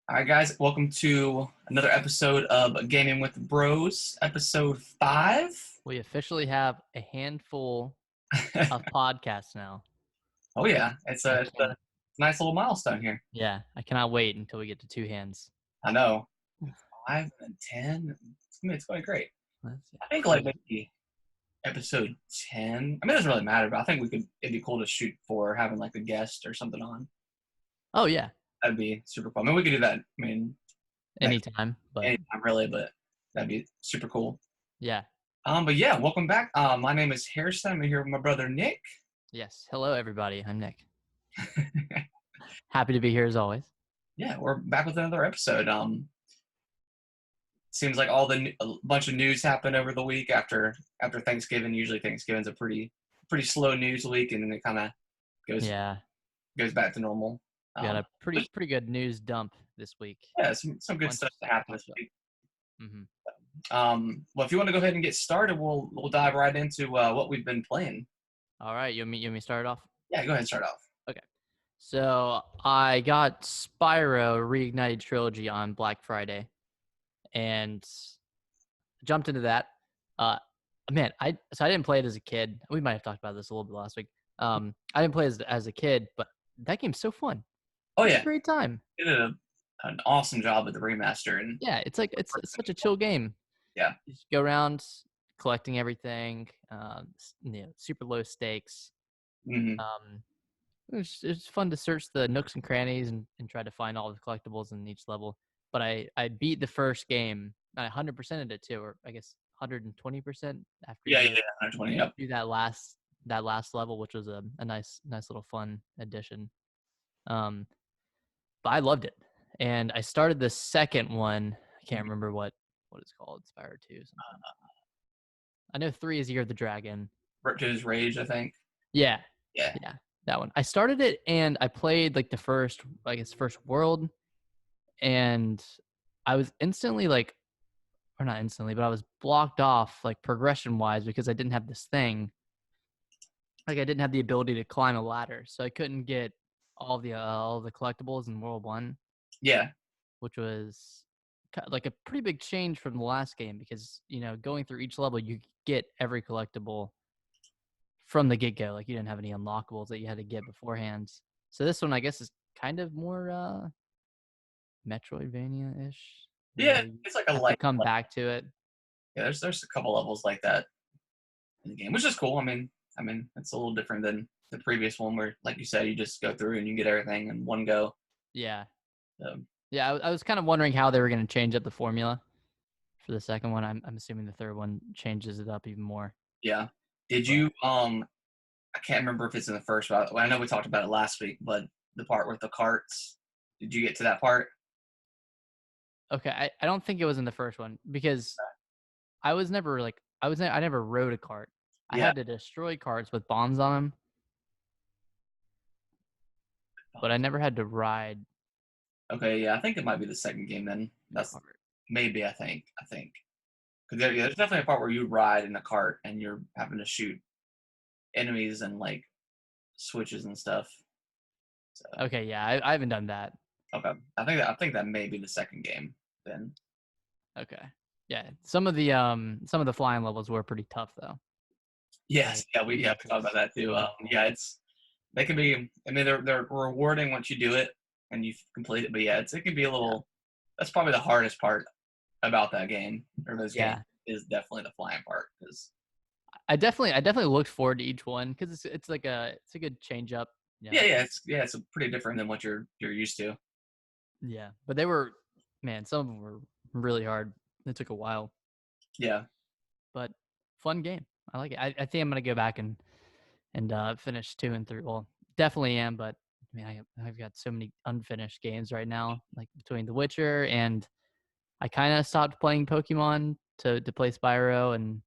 All right, guys, welcome to another episode of Gaming with Bros, episode 5. We officially have a handful of podcasts now. Oh, yeah, it's I a can, nice little milestone here. yeah, I cannot wait until we get to 2 hands. I know. 5 and 10, it's going great. Let's see. I think like maybe episode 10. I mean, it doesn't really matter, but I think it'd be cool to shoot for having like a guest or something on. Oh, yeah, That'd be super cool. I mean, we could do that, anytime, but anytime really, but that'd be super cool. yeah. But yeah, welcome back. My name is Harrison. I'm here with my brother Nick. Yes. Hello, everybody. I'm Nick. Happy to be here as always. Yeah, we're back with another episode. Seems like a bunch of news happened over the week after Thanksgiving. Usually Thanksgiving's a pretty slow news week, and then it kind of goes back to normal. We got a pretty good news dump this week. Yeah, some good stuff to happen this week. Mm-hmm. Well, if you want to go ahead and get started, we'll dive right into what we've been playing. All right, you want me to start off? Yeah, go ahead and start off. Okay. So I got Spyro Reignited Trilogy on Black Friday, and jumped into that. I didn't play it as a kid. We might have talked about this a little bit last week. I didn't play as a kid, but that game's so fun. Oh yeah, it's a great time. It did an awesome job with the remaster, and yeah, it's such a chill game. Yeah, you just go around collecting everything. Super low stakes. Mm-hmm. It was fun to search the nooks and crannies and try to find all the collectibles in each level. But I beat the first game. I 100%ed it too, or I guess 120% after. Yeah, 120. Yep. Do that last level, which was a nice little fun addition. But I loved it, and I started the second one. I can't remember what it's called. Spyro 2. I know 3 is Year of the Dragon. Virtue's Rage, I think. Yeah, Yeah, that one. I started it and I played like the first world, and I was instantly like, or not instantly, but I was blocked off like progression wise because I didn't have this thing. Like I didn't have the ability to climb a ladder, so I couldn't get all the collectibles in World 1. Yeah. Which was like a pretty big change from the last game because, going through each level, you get every collectible from the get-go. Like you didn't have any unlockables that you had to get beforehand. So this one, I guess, is kind of more Metroidvania-ish. Yeah, it's like a light. Come back to it. Yeah, there's a couple levels like that in the game, which is cool. I mean, it's a little different than the previous one where, like you said, you just go through and you get everything in one go. Yeah. Yeah, I was kind of wondering how they were going to change up the formula for the second one. I'm assuming the third one changes it up even more. Yeah. Did you I can't remember if it's in the first one. I know we talked about it last week, but the part with the carts, did you get to that part? Okay, I don't think it was in the first one because I was never I never rode a cart. I had to destroy carts with bombs on them, but I never had to ride. Okay, yeah, I think it might be the second game then. That's maybe I think. Because there's definitely a part where you ride in a cart and you're having to shoot enemies and like switches and stuff. So. Okay, yeah, I haven't done that. Okay, I think that may be the second game then. Okay, yeah, some of the flying levels were pretty tough though. Yes, we talked about that too. They can be. I mean, they're rewarding once you do it and you complete it, but yeah, it can be a little. Yeah. That's probably the hardest part about that game or those games is definitely the flying part because. I definitely looked forward to each one because it's a good change up. Yeah, it's pretty different than what you're used to. Yeah, but some of them were really hard. It took a while. Yeah, but fun game. I like it. I think I'm gonna go back and finish 2 and 3. Well, definitely am, but I mean, I've got so many unfinished games right now, like between The Witcher and I kind of stopped playing Pokemon to play Spyro, and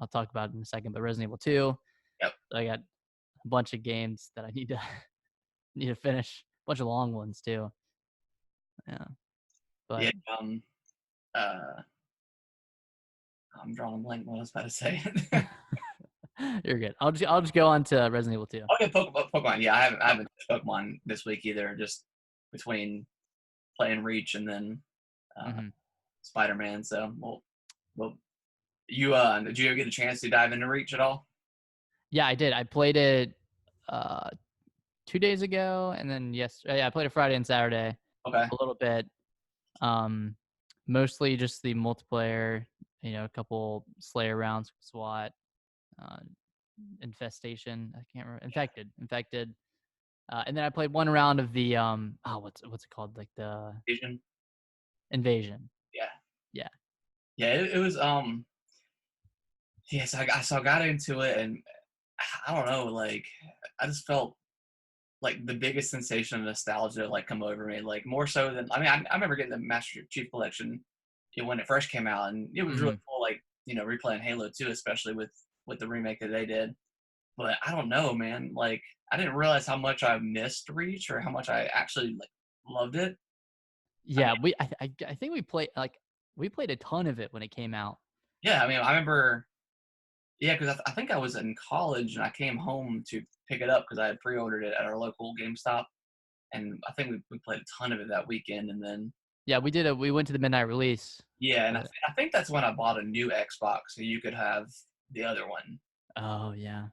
I'll talk about it in a second. But Resident Evil 2. Yep. So I got a bunch of games that I need to finish. A bunch of long ones too. Yeah. But I'm drawing a blank. What I was about to say. You're good. I'll just go on to Resident Evil 2. Okay, Pokemon. Yeah, I haven't Pokemon this week either. Just between playing Reach and then uh, Hmm. Spider-Man. So well, you did you ever get a chance to dive into Reach at all? Yeah, I did. I played it uh 2 days ago, and then yeah, I played it Friday and Saturday Okay. a little bit. Um, Mostly just the multiplayer. A couple Slayer rounds, SWAT, uh, Infestation. I can't remember. Infected. And then I played one round of the what's it called? Like the Vision. Invasion. Yeah. Yeah. Yeah. It was yeah. So I got into it and I don't know. Like I just felt like the biggest sensation of nostalgia like come over me, like more so than I remember getting the Master Chief Collection, when it first came out, and it was really Mhm. cool, like replaying Halo 2, especially with the remake that they did. But I don't know, man. Like I didn't realize how much I missed Reach or how much I actually like loved it. I mean, Yeah, I think we played a ton of it when it came out. yeah, I mean, I remember, yeah, because I think I was in college and I came home to pick it up because I had pre-ordered it at our local GameStop, and I think we played a ton of it that weekend, and then Yeah, we went to the midnight release yeah, and of it. I think that's when I bought a new Xbox so you could have the other one. Oh yeah.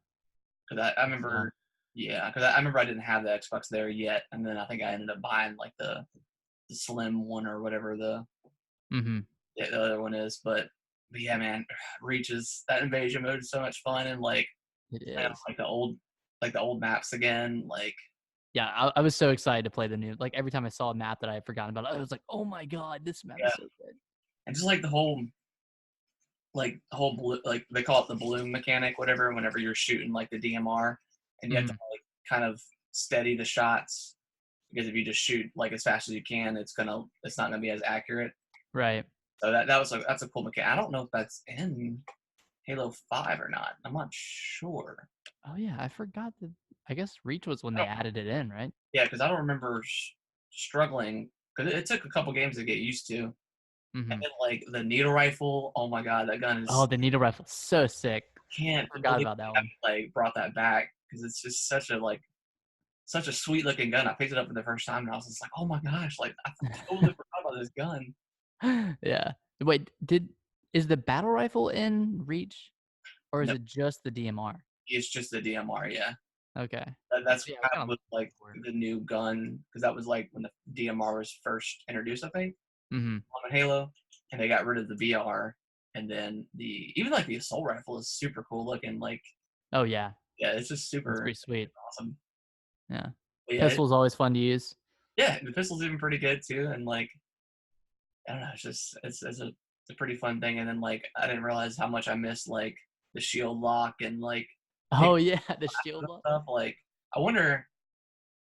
Because I Yeah. remember, yeah, because I remember I didn't have the Xbox there yet, and then I think I ended up buying like the slim one or whatever Mhm. the other one is. But yeah, man, Reaches that invasion mode is so much fun, and like It playing on, is. like the old maps again, like Yeah, I was so excited to play the new. Like every time I saw a map that I had forgotten about, I was like, "Oh my god, this map yeah, is so good." and just like the whole like they call it the balloon mechanic, whatever. Whenever you're shooting like the DMR, and you have to Mhm. like kind of steady the shots because if you just shoot like as fast as you can, it's not gonna be as accurate. Right. So that's a cool mechanic. I don't know if that's in Halo 5 or not. I'm not sure. Oh yeah, I forgot that. I guess Reach was when I they don't, added it in, right? yeah, because I don't remember struggling because it took a couple games to get used to. And Mhm. then like the needle rifle, oh my god, that gun Oh, is the needle rifle, so sick. I can't forgot believe about they that one. haven't like brought that back because it's just such a sweet looking gun. I picked it up for the first time and I was just like, oh my gosh, like I totally forgot about this gun. Yeah. Wait, did is the battle rifle in Reach, or is No, it just the DMR? it's just the DMR, yeah. Okay. That's Yeah, I was kind kind of of was looking like for it. the new gun because that was like when the DMR was first introduced, I think, Mhm. on Halo, and they got rid of the BR, and then the even like the assault rifle is super cool looking. Like, Oh yeah, yeah, it's just that's super pretty sweet. awesome. Yeah. But yeah, Pistol's always fun to use. yeah, the pistol's even pretty good too, and like I don't know, it's just it's a pretty fun thing. And then like I didn't realize how much I missed like the shield lock and like pick Oh yeah, the shield lock. stuff. Like I wonder,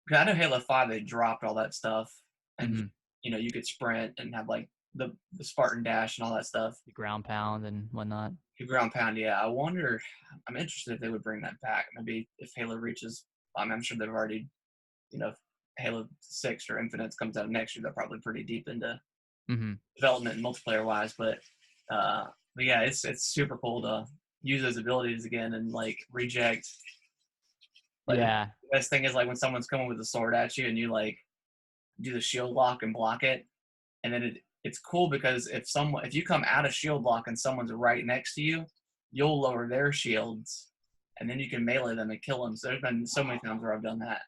because I know Halo 5 they dropped all that stuff, and Mhm. you could sprint and have like the Spartan dash and all that stuff. The ground pound and whatnot. The ground pound, yeah. I wonder. I'm interested if they would bring that back. Maybe if Halo reaches. I'm sure they've already, if Halo 6 or Infinite comes out next year, they're probably pretty deep into Mhm. development and multiplayer wise. Uh, but yeah, it's super cool to use those abilities again and like reject. Like the Yeah. best thing is like when someone's coming with a sword at you and you like do the shield lock and block it, and then it's cool because if you come out of shield lock and someone's right next to you, you'll lower their shields, and then you can melee them and kill them. So there's been so many times where I've done that.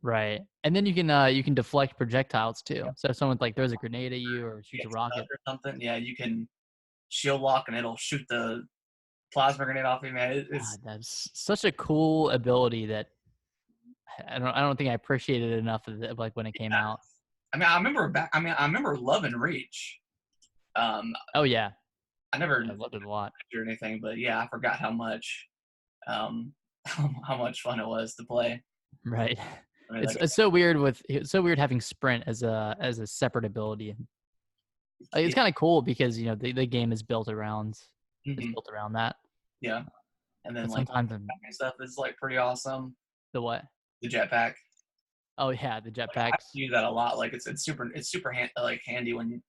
Right. And then you can deflect projectiles too. Yep. So if someone like throws a grenade at you or You shoots get a rocket. stuck or something, yeah, you can shield lock and it'll shoot the plasma grenade off you, man. It's God, that's such a cool ability that I don't think I appreciated it enough like when it came out. I remember loving Reach. Um, Oh yeah. I never I loved it a lot. or anything, but yeah, I forgot how much how much fun it was to play. Right. I mean, like, It's so weird having sprint as a separate ability. Like, yeah, it's kind of cool because the game is mhm, built around that. yeah, and then But like sometimes stuff is like pretty awesome. the what? The jetpack, Oh yeah, the like I jetpacks. use that a lot. Like it's super like handy when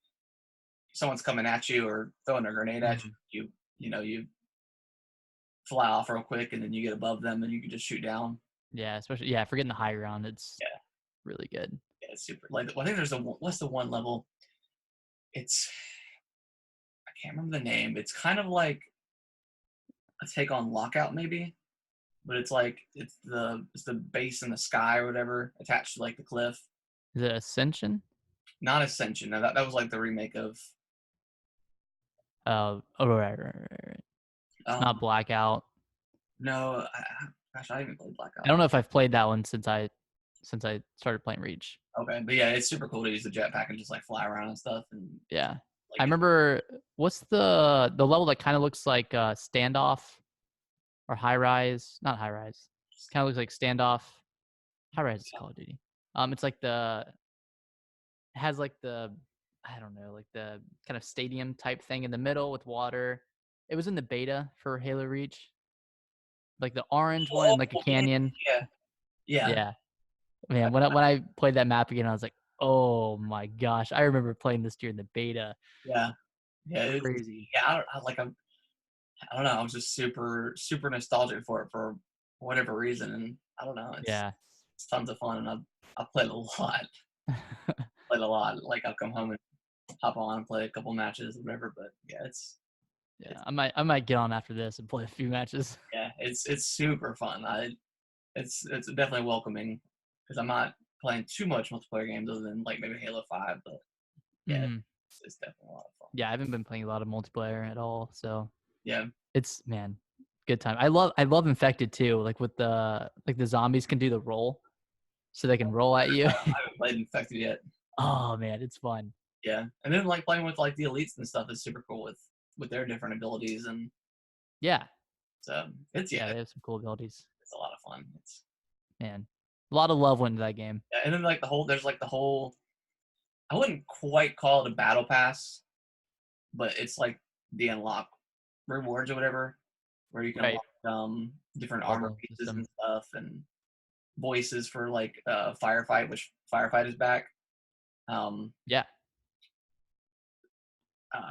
someone's coming at you or throwing a grenade at Mhm. you. You fly off real quick and then you get above them and you can just shoot down. Yeah, especially for getting the high ground, it's Yeah, really good. it's super. Like I think there's what's the one level? It's I can't remember the name. It's kind of like a take on Lockout maybe, but it's like it's the base in the sky or whatever attached to like the cliff. Is it Ascension? Not Ascension. No, that was like the remake of Oh, right. It's not um Blackout. no, gosh, I haven't played I Blackout. don't know if I've played that one since I started playing Reach. Okay, but yeah, it's super cool to use the jetpack and just like fly around and stuff and Yeah. I like remember what's the level that kind of looks like Standoff or High Rise? Not High Rise. Kind of looks like Standoff. High Rise is Call of Duty. It's like it has like the I don't know, like the kind of stadium type thing in the middle with water. It was in the beta for Halo Reach. Like the orange one oh and like a yeah canyon. yeah yeah Yeah. Man, when I played that map again, I was like, "Oh my gosh!" I remember playing this during the beta. yeah yeah Crazy. yeah. I don't know. I was just super nostalgic for it for whatever reason, and I don't know. Yeah. It's tons of fun, and I've played a lot, played a lot. Like I'll come home and hop on and play a couple matches, whatever. But yeah, Yeah. it's I might get on after this and play a few matches. yeah, it's super fun. It's definitely welcoming because I'm not playing too much multiplayer games other than like maybe Halo 5, but yeah, Mhm. it's definitely a lot of fun. Yeah, I haven't been playing a lot of multiplayer at all, so Yeah, it's man, good time. I love Infected too, like with the zombies can do the roll, so they can roll at you. I haven't played Infected yet. Oh man, it's fun. Yeah, and then like playing with like the elites and stuff is super cool with their different abilities, and Yeah, so it's yeah, they have some cool abilities. it's a lot of fun. It's Man, a lot of love went into that game. yeah, and then like there's like the whole I wouldn't quite call it a battle pass, but it's like the unlock rewards or whatever, where you can Right, unlock different armor level pieces and system. stuff and voices for like firefight, which firefight is back. Um, Yeah.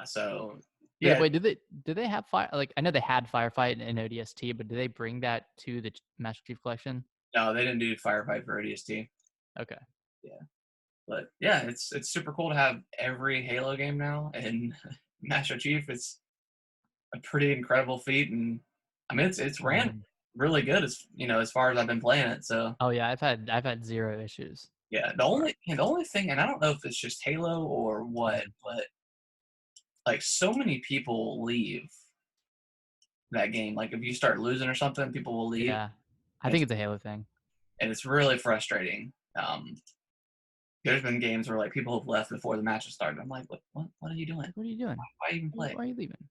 so Did, yeah, wait, did they have fire? Like I know they had Firefight and ODST, but did they bring that to the Master Chief Collection? no, they didn't do firefight for ODST. Okay. Yeah, but yeah, it's super cool to have every Halo game now, and Master Chief is a pretty incredible feat, and I mean it's ran Mhm. really good as as far as I've been playing it. So Oh yeah, I've had zero issues yeah, so far. the only thing, and I don't know if it's just Halo or what, Mhm. but like so many people leave that game. Like if you start losing or something, people will leave, Yeah, I and think it's a Halo thing. it's really frustrating. There's been games where like people have left before the match has started. I'm like, what are you doing? Like, what are you doing? Why even play? Why are you leaving?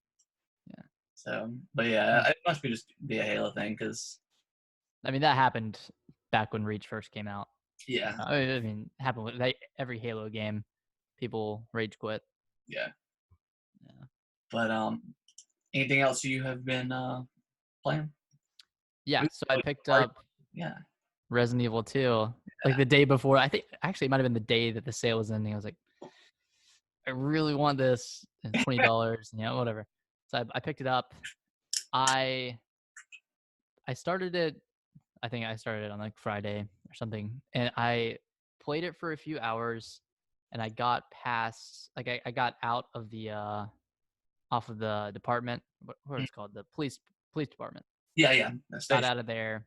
Yeah. So, but yeah, Mm. it must be just be a Halo thing because I mean, that happened back when Reach first came out. yeah, I mean, it happened with every Halo game. People rage quit. yeah. Yeah. But anything else you have been playing? Yeah. We- So I picked up Yeah. Resident Evil 2 like the day before. I think actually it might have been the day that the sale was ending. I was like, I really want this. And $20, whatever. So I picked it up. I I started it. I think I started it on like Friday or something, and I played it for a few hours, and I got past like I got out of the off of the department. What Mm. it's called, the police department. Yeah, yeah. Got Station. out of there,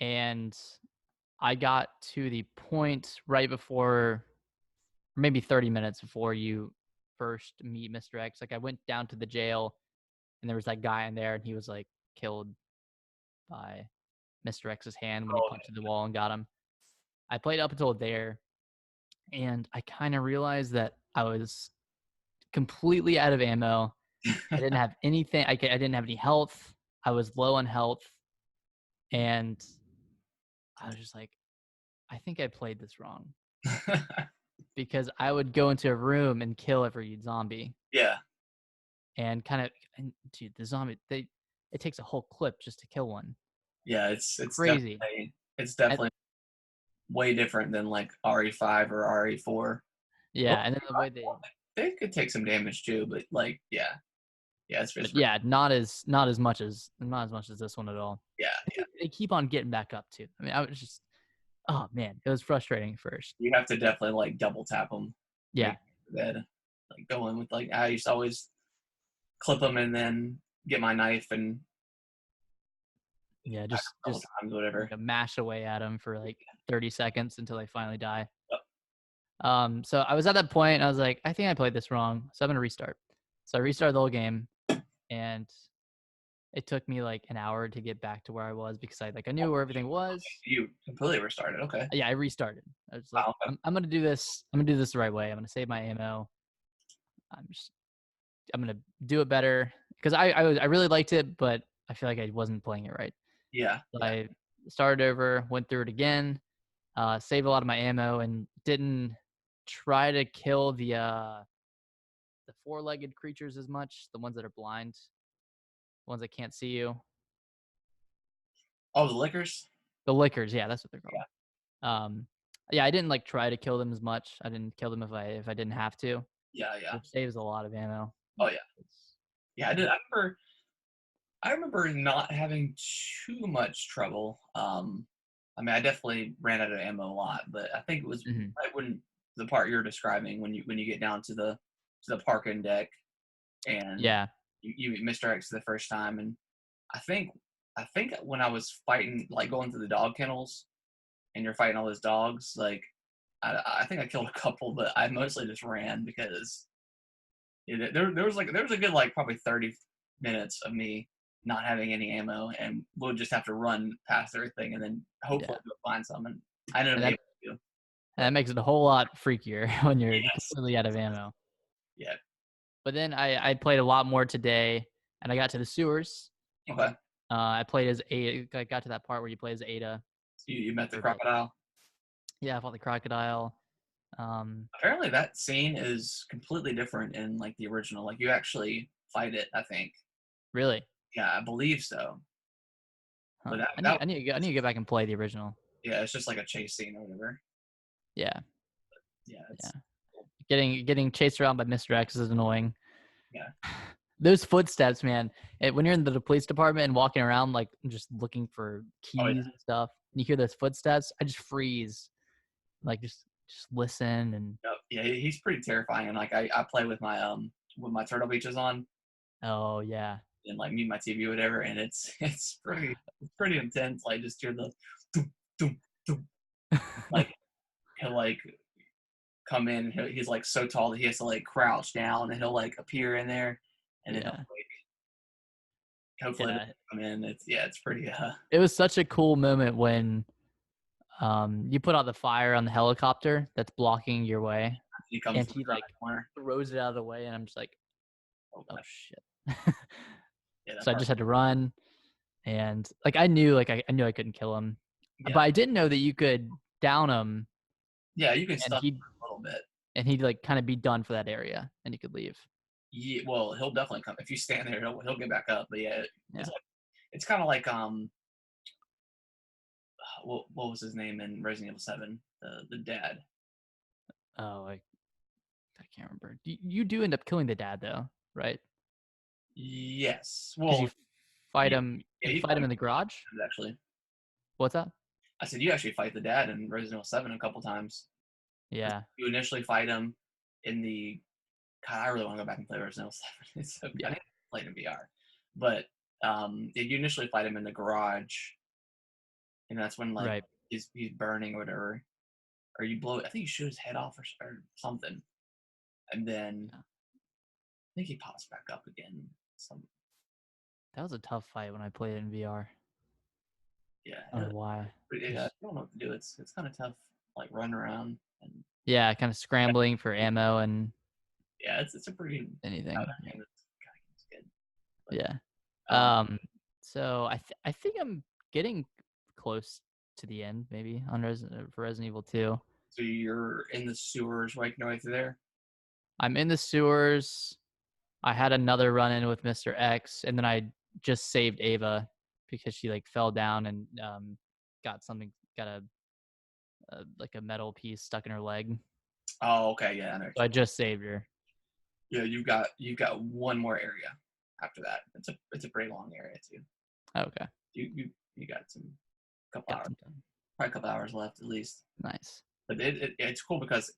and I got to the point right before, maybe 30 minutes before you first meet Mr. X. Like I went down to the jail, and there was that guy in there, and he was like killed by Mr. X's hand when he Oh, punched the wall and got him. I played up until there, and I kind of realized that I was completely out of ammo. I didn't have anything. I didn't have any health. I was low on health, and I was just like, I think I played this wrong because I would go into a room and kill every zombie, yeah, and and dude, the zombie it takes a whole clip just to kill one. yeah. Crazy. It's And definitely way different than like RE5 or RE4. Well, yeah, and then the way they they could take some damage too, but like yeah, it's but just yeah, not as much as this one at all. yeah, And they keep on getting back up too. I mean, I was just Oh man, it was frustrating at first. You have to definitely like double tap them, Yeah, make that like go in with like I used to always clip them and then get my knife and yeah, back just a couple times, whatever. mash away at them for like 30 seconds until they finally die. Yep. So I was at that point. I was like, I think I played this wrong, so I'm gonna restart. So I restarted the whole game, and it took me like an hour to get back to where I was because I knew where everything was. You completely restarted. Okay. Yeah, I restarted. I was like, Wow. Okay. I'm gonna do this. I'm gonna do this the right way. I'm gonna save my ammo. I'm just I'm gonna do it better because I really liked it, but I feel like I wasn't playing it right. Yeah. So Yeah. I started over, went through it again, saved a lot of my ammo, and didn't try to kill the four-legged creatures as much. The ones that are blind, the ones that can't see you. Oh, the liquors. The lickers, yeah, that's what they're called. Yeah. Yeah, I didn't like try to kill them as much. I didn't kill them if I didn't have to, Yeah. Yeah. which saves a lot of ammo. Oh yeah. It's, Yeah. I did. I remember not having too much trouble. I mean, I definitely ran out of ammo a lot, but I think it was mhm. right when the part you're describing when you get down to the parking deck and Yeah, you Mr. X the first time, and I think I think when I was fighting like going through the dog kennels and you're fighting all those dogs, like I think I killed a couple, but I mostly just ran because there was a good like probably 30 minutes of me not having any ammo, and we'll just have to run past everything and then hopefully yeah, go find some. And I ended up and able to, that but makes it a whole lot freakier when you're yes, completely out of ammo. yeah, But then I played a lot more today, and I got to the sewers. okay. I played as Ada. I got to that part where you play as Ada. You met the For about crocodile. Yeah, I fought the crocodile. Um, Apparently, that scene is completely different in like the original. Like you actually fight it, I think. really? Yeah, I believe so. Huh. But that I need to get back and play the original. yeah, it's just like a chase scene or whatever. Yeah, Yeah, yeah. it's cool. Getting chased around by Mr. X is annoying. Yeah. Those footsteps, man. When you're in the police department and walking around, like just looking for Oh yeah. keys and stuff, and you hear those footsteps, I just freeze. Like just listen and Yep. Yeah, he's pretty terrifying. And like I play with my turtle beaches on oh yeah, and like mute my TV or whatever, and it's pretty intense. Like just hear the doom, doom, doom. Like he'll like come in and he's like so tall that he has to like crouch down and he'll like appear in there and then he'll yeah, like hopefully yeah. come in. It's yeah, it's pretty It was such a cool moment when you put out the fire on the helicopter that's blocking your way, he comes and from he around like the corner. throws it out of the way, and I'm just like, Oh, oh shit. yeah, that So I part. just had to run, and like I knew I knew I couldn't kill him, but Yeah. I didn't know that you could down him, Yeah, you can and stun him for a little bit. he'd like kind of be done for that area, and you could leave. Yeah, well, he'll definitely come if you stand there. He'll get back up. But yeah, Yeah. it's like it's kind of like what was his name in Resident Evil 7? The dad. Oh, I can't remember. You do end up killing the dad though, right? Yes. Because Well, fight yeah, him. yeah, You you fight fight him him in the garage. actually. What's that? I said you actually fight the dad in Resident Evil 7 a couple times. Yeah. You initially fight him in the. God, I really want to go back and play Resident Evil 7. It's so good. I Yeah. need to play it in VR. But yeah, you initially fight him in the garage, and that's when like Right. he's burning or whatever, or you blow. I think you shoot his head off or something, and then Yeah. I think he pops back up again. Some That was a tough fight when I played it in VR. yeah, I don't know why. I Just don't know what to do. It's kind of tough, like run around and yeah, kind of scrambling for ammo and yeah, it's a pretty anything. other Yeah. game that's kind of good. Yeah. But So I think I'm getting close to the end, maybe on for Resident Evil 2. so you're in the sewers, waking your way through there. I'm in the sewers. I had another run in with Mr. X, and then I just saved Ava because she like fell down and got a like a metal piece stuck in her leg. Oh, okay, yeah, I know. So I just saved her. Yeah, you've got one more area after that. It's a pretty long area too. Okay, You got some couple got hours. some time. probably a couple hours left at least. Nice. But it's cool because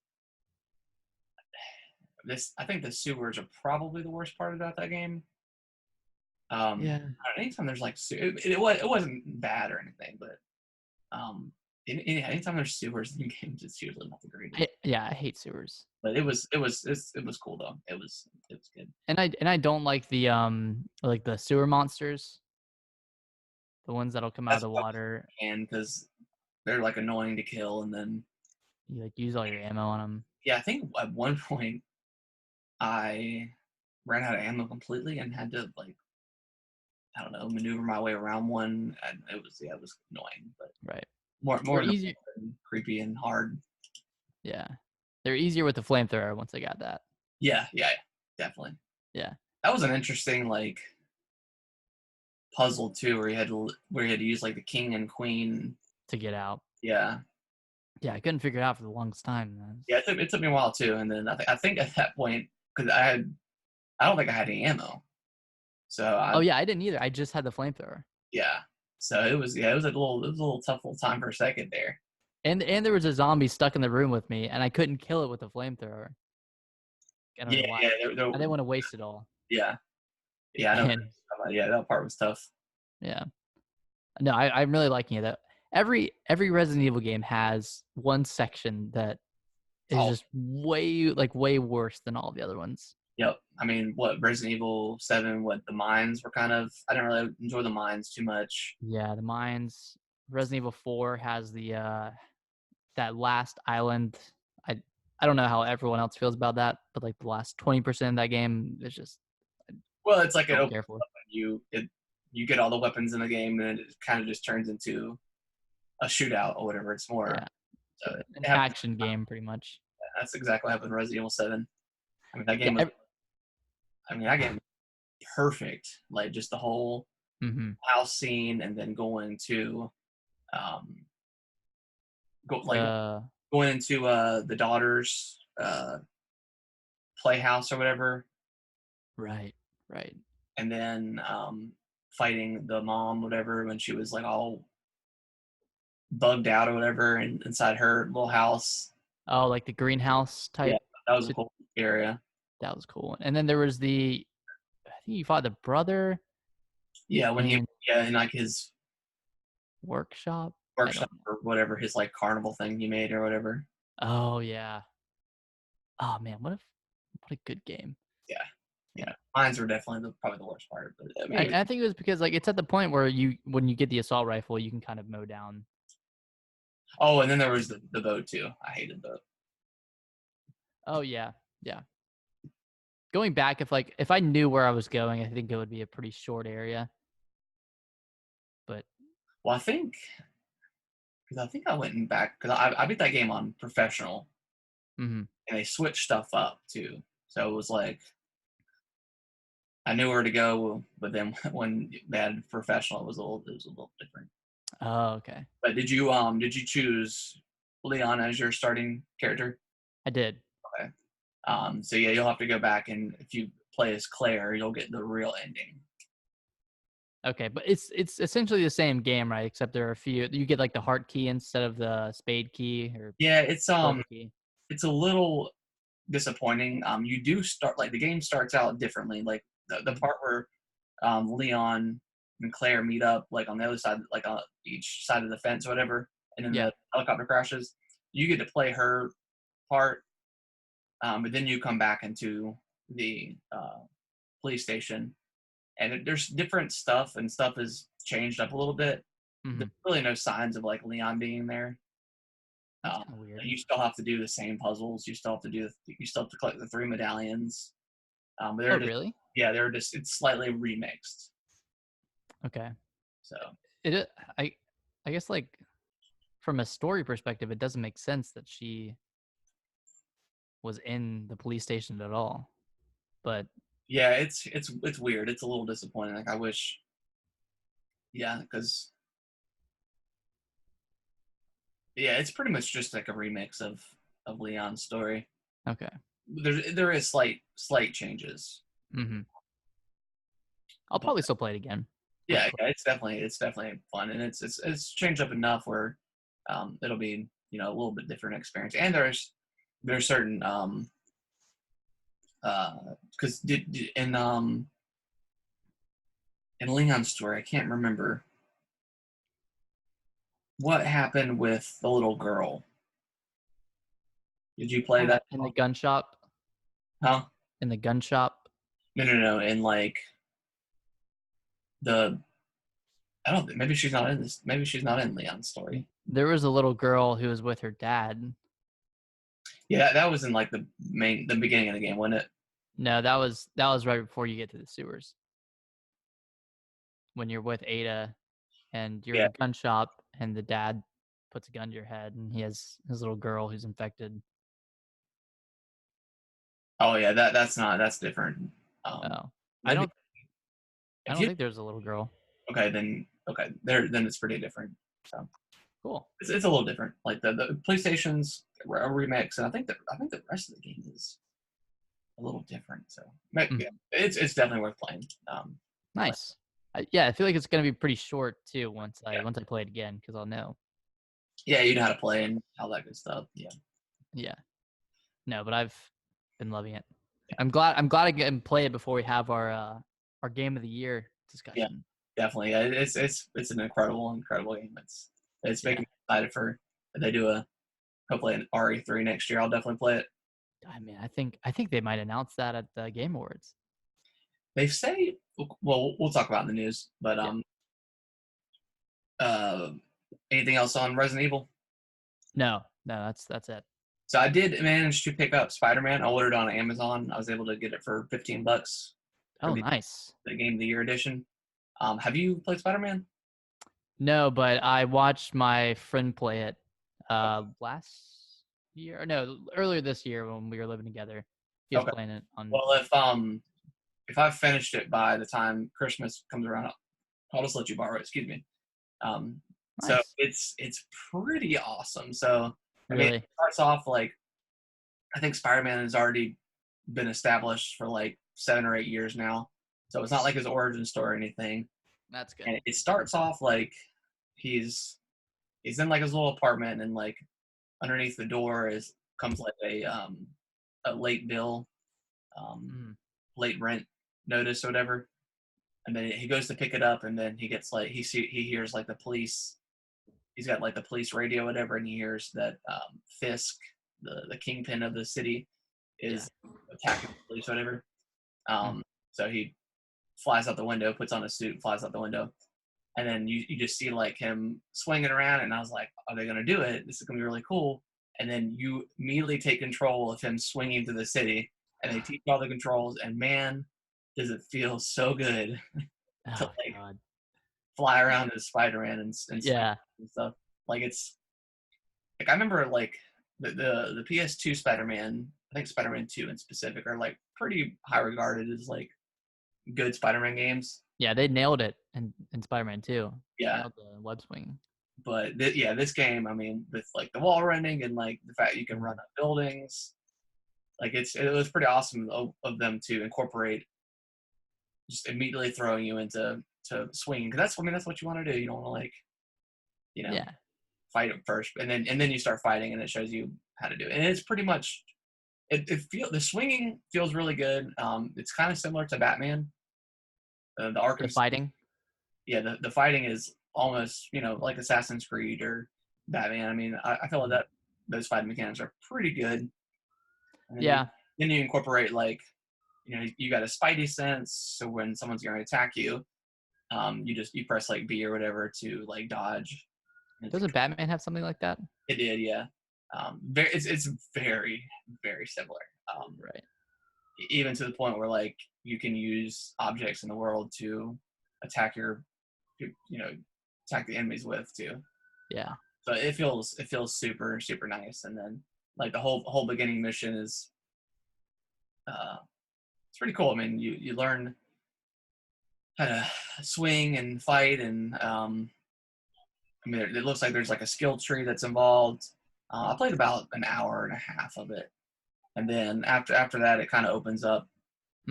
I think the sewers are probably the worst part about that game. Yeah. Anytime there's like it wasn't bad or anything, but anytime there's sewers in games, it's usually not the greatest. I hate sewers. But it was cool though. It was good. And I don't like the sewer monsters, the ones that'll come out of That's the what water. I can because they're like annoying to kill, and then You like use all your ammo on them. yeah, I think at one point I ran out of ammo completely and had to like I don't know maneuver my way around one, and it was annoying, but Right. more They're annoying easier. than creepy and hard. Yeah. They're easier with the flamethrower once I got that. Yeah, definitely. Yeah. That was an interesting like puzzle too, where you had to use like the king and queen. To get out. Yeah, Yeah, I couldn't figure it out for the longest time, man. yeah. It took me a while too, and then I think at that point because I don't think I had any ammo, so Oh yeah, I didn't either. I just had the flamethrower. yeah. So it was a little tough little time for a second there. And there was a zombie stuck in the room with me, and I couldn't kill it with the flamethrower. I don't know why. Yeah. I didn't want to waste it all. Yeah, yeah. I know. And Yeah, that part was tough. yeah, no, I'm really liking it. That every Resident Evil game has one section that is Oh, just way worse than all the other ones. yep. I mean, what Resident Evil 7? What the mines were kind of. I didn't really enjoy the mines too much. Yeah, the mines. Resident Evil 4 has that last island. I I don't know how everyone else feels about that, but like the last 20% of that game is just Well, it's like don't care for. you get all the weapons in the game, and it kind of just turns into a shootout or whatever. It's more Yeah, so an it happened, action game pretty much. that's exactly what happened in Resident Evil 7. I mean that Yeah. game was that game was perfect. Like just the whole Mm-hmm. house scene, and then going to um go like The going into the daughter's playhouse or whatever, right, right. and then fighting the mom whatever when she was like all bugged out or whatever and inside her little house. Oh, like the greenhouse Yeah, type. that was a cool area. That was cool. And then there was I think you fought the brother Yeah, when he in in like his workshop. I workshop don't know. or whatever, his like carnival thing he made or whatever. Oh yeah. Oh man, what a good game. Yeah, Yeah. yeah. Mines were definitely probably the worst part, but I mean, I think it was because like it's at the point where when you get the assault rifle, you can kind of mow down. oh, and then there was the boat too. I hated the boat. Oh yeah, yeah. Going back, if I knew where I was going, I think it would be a pretty short area. But Well, I think I went back because I beat that game on professional, mhm. and they switched stuff up too. So it was like I knew where to go, but then when they had professional, it was a little different. Oh okay, But did you choose Leon as your starting character? I did. Okay. So yeah, you'll have to go back, and if you play as Claire, you'll get the real ending. Okay, but it's essentially the same game, right? Except there are a few. You get like the heart key instead of the spade key or Yeah, silver key. it's a little disappointing. You do start like the game starts out differently. Like the part where Leon and Claire meet up, like on the other side, like on each side of the fence or whatever, and then Yeah. the helicopter crashes. You get to play her part, but then you come back into the police station, and there's different stuff, and stuff is changed up a little bit. There's Hmm. really no signs of like Leon being there. That's Um, kind of weird. you still have to do the same puzzles. You still have to collect the 3 medallions. But Oh they're just really? yeah, they're just it's slightly remixed. Okay. So It I I guess like from a story perspective, it doesn't make sense that she was in the police station at all. But yeah, it's weird. It's a little disappointing. Like I wish, yeah, because yeah, it's pretty much just like a remix of Leon's story. okay. There is slight changes. Hmm. I'll But probably still play it again. Like yeah, yeah, it's definitely fun, and it's changed up enough where it'll be a little bit different experience. And there's certain because in Leon's story, I can't remember what happened with the little girl. Did you play that? In the gun shop. Huh? In the gun shop. No. In like the I don't think maybe she's not in this. Maybe she's not in Leon's story. There was a little girl who was with her dad. Yeah, that was in like the beginning of the game, wasn't it? No, that was right before you get to the sewers. When you're with Ada and you're in Yeah. a gun shop and the dad puts a gun to your head and he has his little girl who's infected. Oh yeah, that's different. Oh. I maybe don't if you think there's a little girl. okay then it's pretty different. So Cool. it's a little different. Like the PlayStation's a remix, and I think the rest of the game is a little different. So yeah, it's definitely worth playing. Nice. Yeah, I feel like it's gonna be pretty short too once I Yeah. play it again because I'll know. Yeah, you know how to play and all that good stuff. Yeah. Yeah. No, but I've been loving it. I'm glad I get and play it before we have our game of the year discussion. Definitely. Yeah, it's an incredible game. It's making me excited for if they do hopefully an RE3 next year. I'll definitely play it. I mean, I think they might announce that at the Game Awards. They say, well, we'll talk about it in the news, but anything else on Resident Evil? No, that's it. So I did manage to pick up Spiderman. I ordered it on Amazon. I was able to get it for $15 for Oh, nice. the Game of the Year edition. Have you played Spider-Man? No, but I watched my friend play it last year. No, earlier this year when we were living together. He was playing it on. Well, if I've finished it by the time Christmas comes around, I'll just let you borrow it. Excuse me. So Nice. it's pretty awesome. So I mean, Really? it starts off like I think Spider-Man has already been established for like 7 or 8 years now. So it's not like his origin story or anything. That's good. And it starts off like he's in like his little apartment, and like underneath the door comes like a late bill, late rent notice or whatever. And then he goes to pick it up, and then he gets like he hears like the police. He's got like the police radio, or whatever, and he hears that Fisk, the kingpin of the city, is attacking the police, or whatever. So he flies out the window, puts on a suit, flies out the window, and then you just see like him swinging around, and I was like, are they gonna do it? This is gonna be really cool. And then you immediately take control of him swinging through the city, and they teach you all the controls, and man, does it feel so good to like fly around as Spider-Man and stuff. Like it's like I remember like the PS2 Spider-Man, I think Spider-Man 2 in specific, are like pretty high regarded as like good Spider-Man games. Yeah, they nailed it in Spider-Man 2. Yeah. Nailed the web swing. But this game, I mean, with like the wall running and like the fact you can run up buildings, like it was pretty awesome of them to incorporate just immediately throwing you into swinging, because that's what you want to do. You don't want to like fight it first, and then you start fighting, and it shows you how to do it. And it's pretty much the swinging feels really good. It's kind of similar to Batman. The Arkham fighting. Yeah, the fighting is almost like Assassin's Creed or Batman. I mean, I feel like that those fighting mechanics are pretty good. And then you incorporate like you got a spidey sense, so when someone's going to attack you, you press like B or whatever to like dodge. Doesn't Batman have something like that? It did, yeah. It's very, very similar. Right. Even to the point where like you can use objects in the world to attack attack the enemies with too. Yeah. So it feels super, super nice. And then like the whole beginning mission is it's pretty cool. I mean, you learn how to swing and fight, and I mean, it looks like there's like a skill tree that's involved. I played about an hour and a half of it, and then after that, it kind of opens up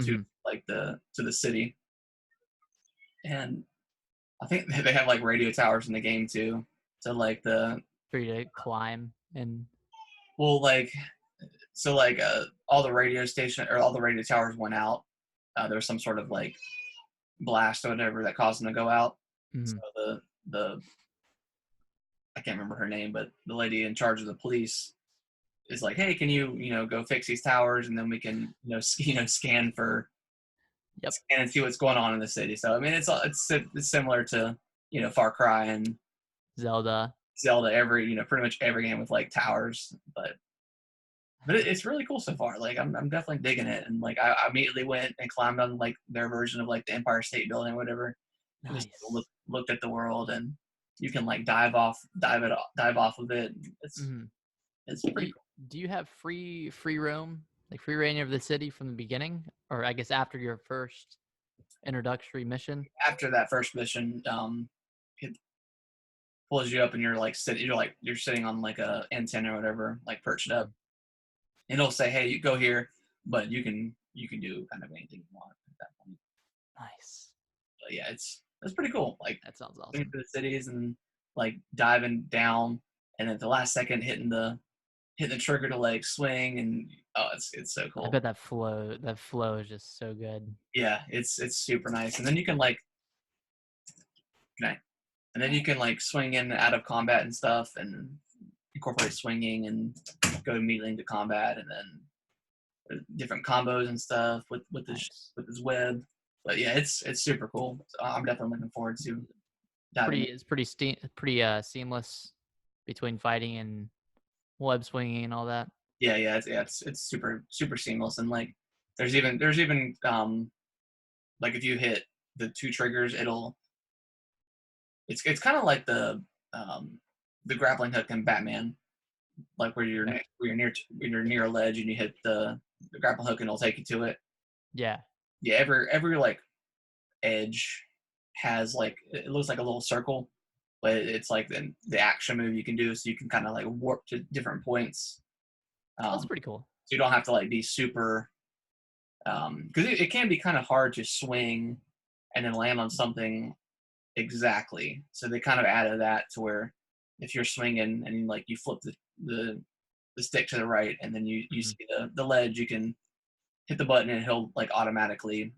to like to the city, and I think they have like radio towers in the game too. So like the for you to climb and Well, like so, like all the radio station or all the radio towers went out. There was some sort of like blast or whatever that caused them to go out. So mhm. the I can't remember her name, but the lady in charge of the police is like, hey, can you go fix these towers, and then we can scan Yep. and see what's going on in the city. So I mean, it's similar to Far Cry and Zelda. Zelda. Pretty much every game with like towers, but it's really cool so far. Like I'm definitely digging it, and like I immediately went and climbed on like their version of like the Empire State Building or whatever, and just Nice. looked at the world, and you can like dive off of it. Mhm. It's Do pretty you, cool. do you have free roam, like free reign of the city from the beginning, or I guess after your first introductory mission? After that first mission, it pulls you up, and you're sitting on like a antenna or whatever, like perched up, Mhm. and it'll say, hey, you go here, but you can do kind of anything you want at that point. Nice. But yeah, it's pretty cool. Like That sounds going awesome. to the cities and like diving down, and at the last second hitting the trigger to like swing, and oh, it's so I cool. bet that flow is just so good. Yeah, it's super nice, and then you can like swing in and out of combat and stuff, and incorporate swinging and go immediately into combat, and then different combos and stuff Nice. with his web. But yeah, it's super cool. So I'm definitely looking forward to diving in. Pretty seamless between fighting and web swinging and all that. It's super seamless, and like there's even like if you hit the two triggers, it's kind of like um the grappling hook in Batman, like Okay. when you're near a ledge and you hit the grappling hook and it'll take you to it. Yeah. Yeah, every like edge has like it looks like a little circle, but it's like the action move you can do, so you can kind of like warp to different points. Oh, that's Um, pretty cool. so you don't have to like be super because it can be kind of hard to swing and then land on something exactly. So they kind of added that to where if you're swinging and like you flip the stick to the right and then you Mhm. see the ledge, you can hit the button and he'll like automatically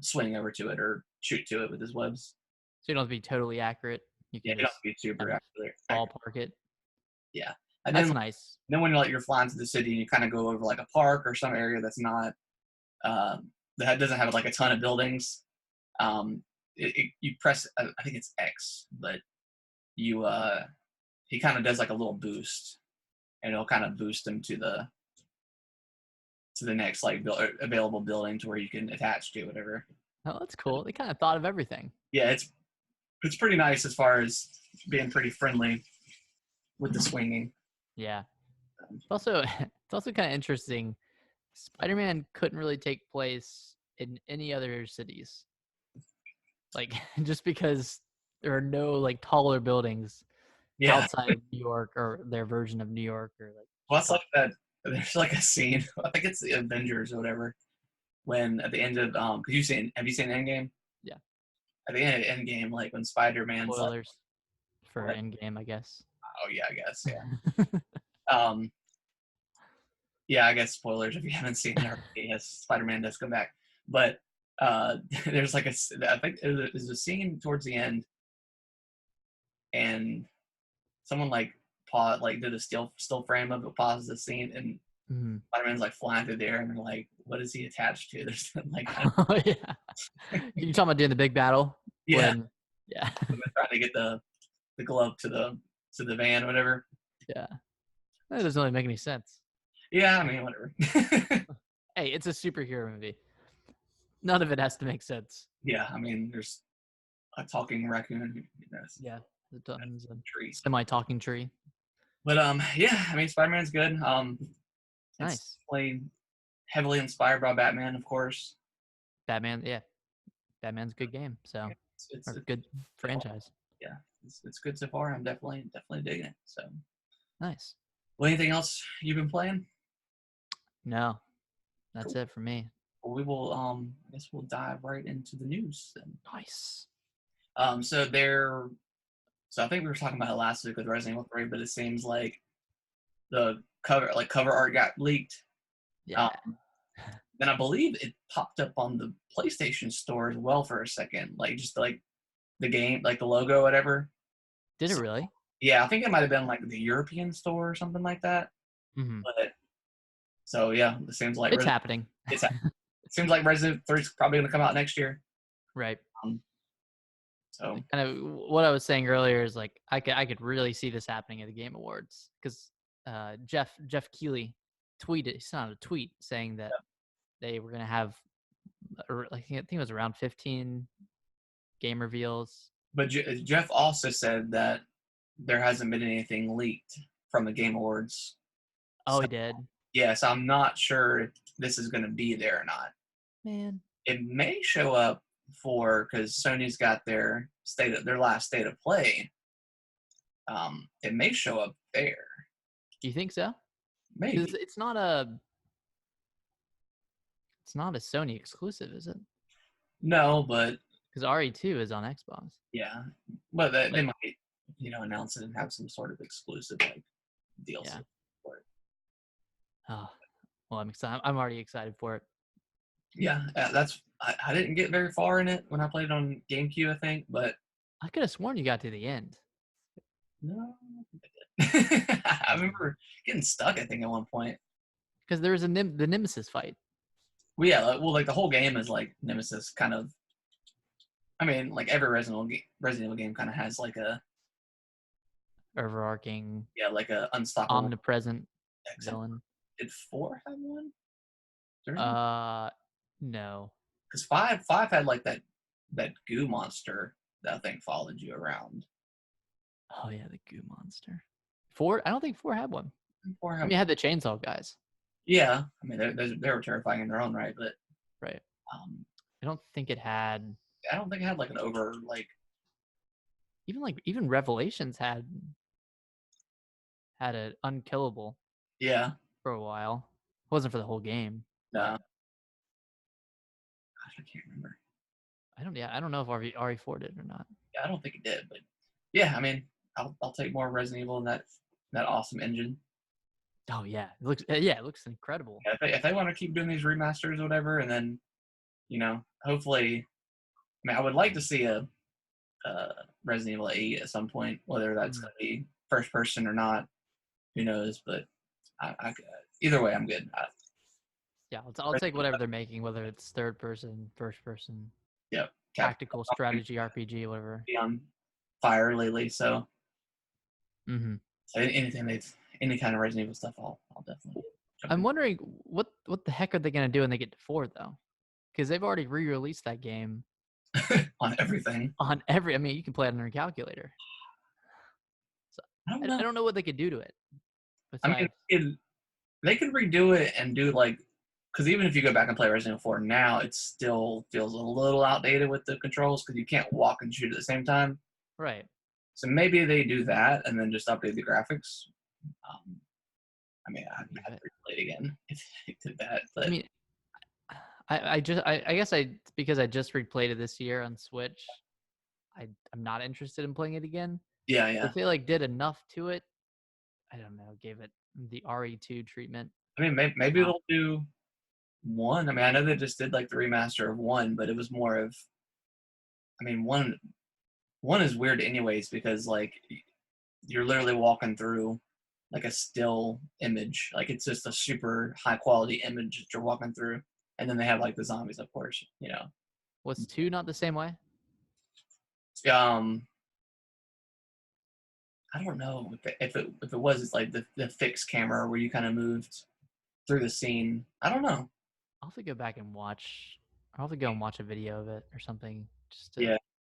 swing over to it or shoot to it with his webs. So you don't have to be totally accurate. You Yeah, can you don't have just to be super kind of accurate. ballpark it. Yeah, and That's nice. then when you're flying to the city and you kind of go over like a park or some area that's not uh, that doesn't have like a ton of buildings. Um, you press I think it's X, but you he kind of does like a little boost, and it'll kind of boost him to the next like available building to where you can attach to whatever. Oh, that's cool. They kind of thought of everything. Yeah, it's pretty nice as far as being pretty friendly with the swinging. Yeah. It's also kind of interesting. Spider-Man couldn't really take place in any other cities. Like just because there are no like taller buildings Yeah, outside of New York or their version of New York or like well, it's like Chicago. that. There's like a scene. I think it's the Avengers or whatever. When at the end of cause have you seen Endgame? Yeah. At the end of Endgame, like when Spider-Man's like, Spoilers for what? Endgame, I guess. Oh yeah, I guess yeah. Um, yeah, I guess spoilers if you haven't seen it already. Yes, Spider-Man does come back, but there's like I think there's a scene towards the end, and someone did a still frame of it, pauses the scene, and Mhm. Spider-Man's like flying through the air, and they're like, "What is he attached to?" There's like, Oh yeah. You talking about doing the big battle yeah, when yeah. trying to get the glove to the van, or whatever. Yeah. That doesn't really make any sense. Yeah, I mean, whatever. Hey, it's a superhero movie. None of it has to make sense. Yeah, I mean, there's a talking raccoon, Yeah. The tons of tree. semi-talking tree. But yeah, I mean, Spider-Man's good. It's Nice. definitely heavily inspired by Batman, of course. Batman, yeah. Batman's a good game, so or It's good so far. franchise. Yeah, it's good so far. I'm definitely digging it. So, Nice. well, anything else you've been playing? No, that's Cool. it for me. Well, we will I guess we'll dive right into the news then. Nice. So So I think we were talking about it last week with Resident Evil 3, but it seems like the cover art got leaked. Yeah. Then I believe it popped up on the PlayStation Store as well for a second, like just like the game, like the logo, whatever. Did it So, really? yeah, I think it might have been like the European store or something like that. Mm-hmm. But so yeah, it seems like It's happening. it seems like Resident Evil 3 is probably going to come out next year. Right. Um, so Kind of what I was saying earlier is like I could really see this happening at the Game Awards because Jeff Keighley tweeted, he sent out a tweet saying that they were gonna have, I think it was around 15 game reveals. but Jeff also said that there hasn't been anything leaked from the Game Awards. Oh, So, he did. yeah, so I'm not sure if this is going to be there or not. Man, It may show up because Sony's got their last state of play. It may show up there. do you think so? Maybe. Because it's not a Sony exclusive, is it? No, but Because RE2 is on Xbox. yeah, but they Like, might, announce it and have some sort of exclusive like DLC yeah. for it. Oh, well, I'm excited. I'm already excited for it. Yeah, I didn't get very far in it when I played on GameCube, I think, but I could have sworn you got to the end. no, I think I did. I remember getting stuck, I think, at one point. Because there was the Nemesis fight. Well, yeah, like the whole game is like Nemesis kind of. I mean, like every Resident Evil game kind of has like a Overarching, like a unstoppable omnipresent except villain. Did 4 have one? No. Because five had like that goo monster that I think followed you around. Oh yeah, the goo monster. 4? I don't think 4 had one. 4 I had, mean, it had the chainsaw guys. yeah, I mean they were terrifying in their own right, but Right. um, I don't think it had. I don't think it had like an over like Even Revelations had an unkillable yeah. for a while. It wasn't for the whole game. No, But gosh, I can't remember. I don't know if RE4 did or not. Yeah, I don't think it did, but yeah, I mean I'll take more Resident Evil in that awesome engine. Oh yeah, it looks incredible. Yeah, if they want to keep doing these remasters or whatever, and then hopefully, I mean, I would like to see a Resident Evil 8 at some point, whether that's going to be first person or not, who knows? But either way, I'm good. Yeah, I'll take whatever they're making, whether it's third person, first person, Yep. tactical strategy RPG, whatever. Be on fire lately, so Mm-hmm. so any kind of Resident Evil stuff, I'll definitely. I'm wondering what the heck are they gonna do when they get to 4 though? Because they've already re-released that game on everything. on every. I mean, you can play it on your calculator. So I don't know. I don't know what they could do to it. I mean, they could redo it and do like, because even if you go back and play Resident Evil 4 now, it still feels a little outdated with the controls because you can't walk and shoot at the same time. Right. So maybe they do that and then just update the graphics. I mean, I'd have to play it again if they did that. But I mean, I guess because I just replayed it this year on Switch, I'm not interested in playing it again. yeah. If they like did enough to it, I don't know, gave it the RE2 treatment. I mean, maybe they'll do 1. I mean, I know they just did like the remaster of 1, but it was more of. I mean, 1 is weird anyways because like you're literally walking through like a still image, like it's just a super high quality image that you're walking through, and then they have like the zombies, of course. Was 2 not the same way? I don't know if it was like the fixed camera where you kind of moved through the scene. I don't know. I'll have to go back and watch. I'll have to go and watch a video of it or something just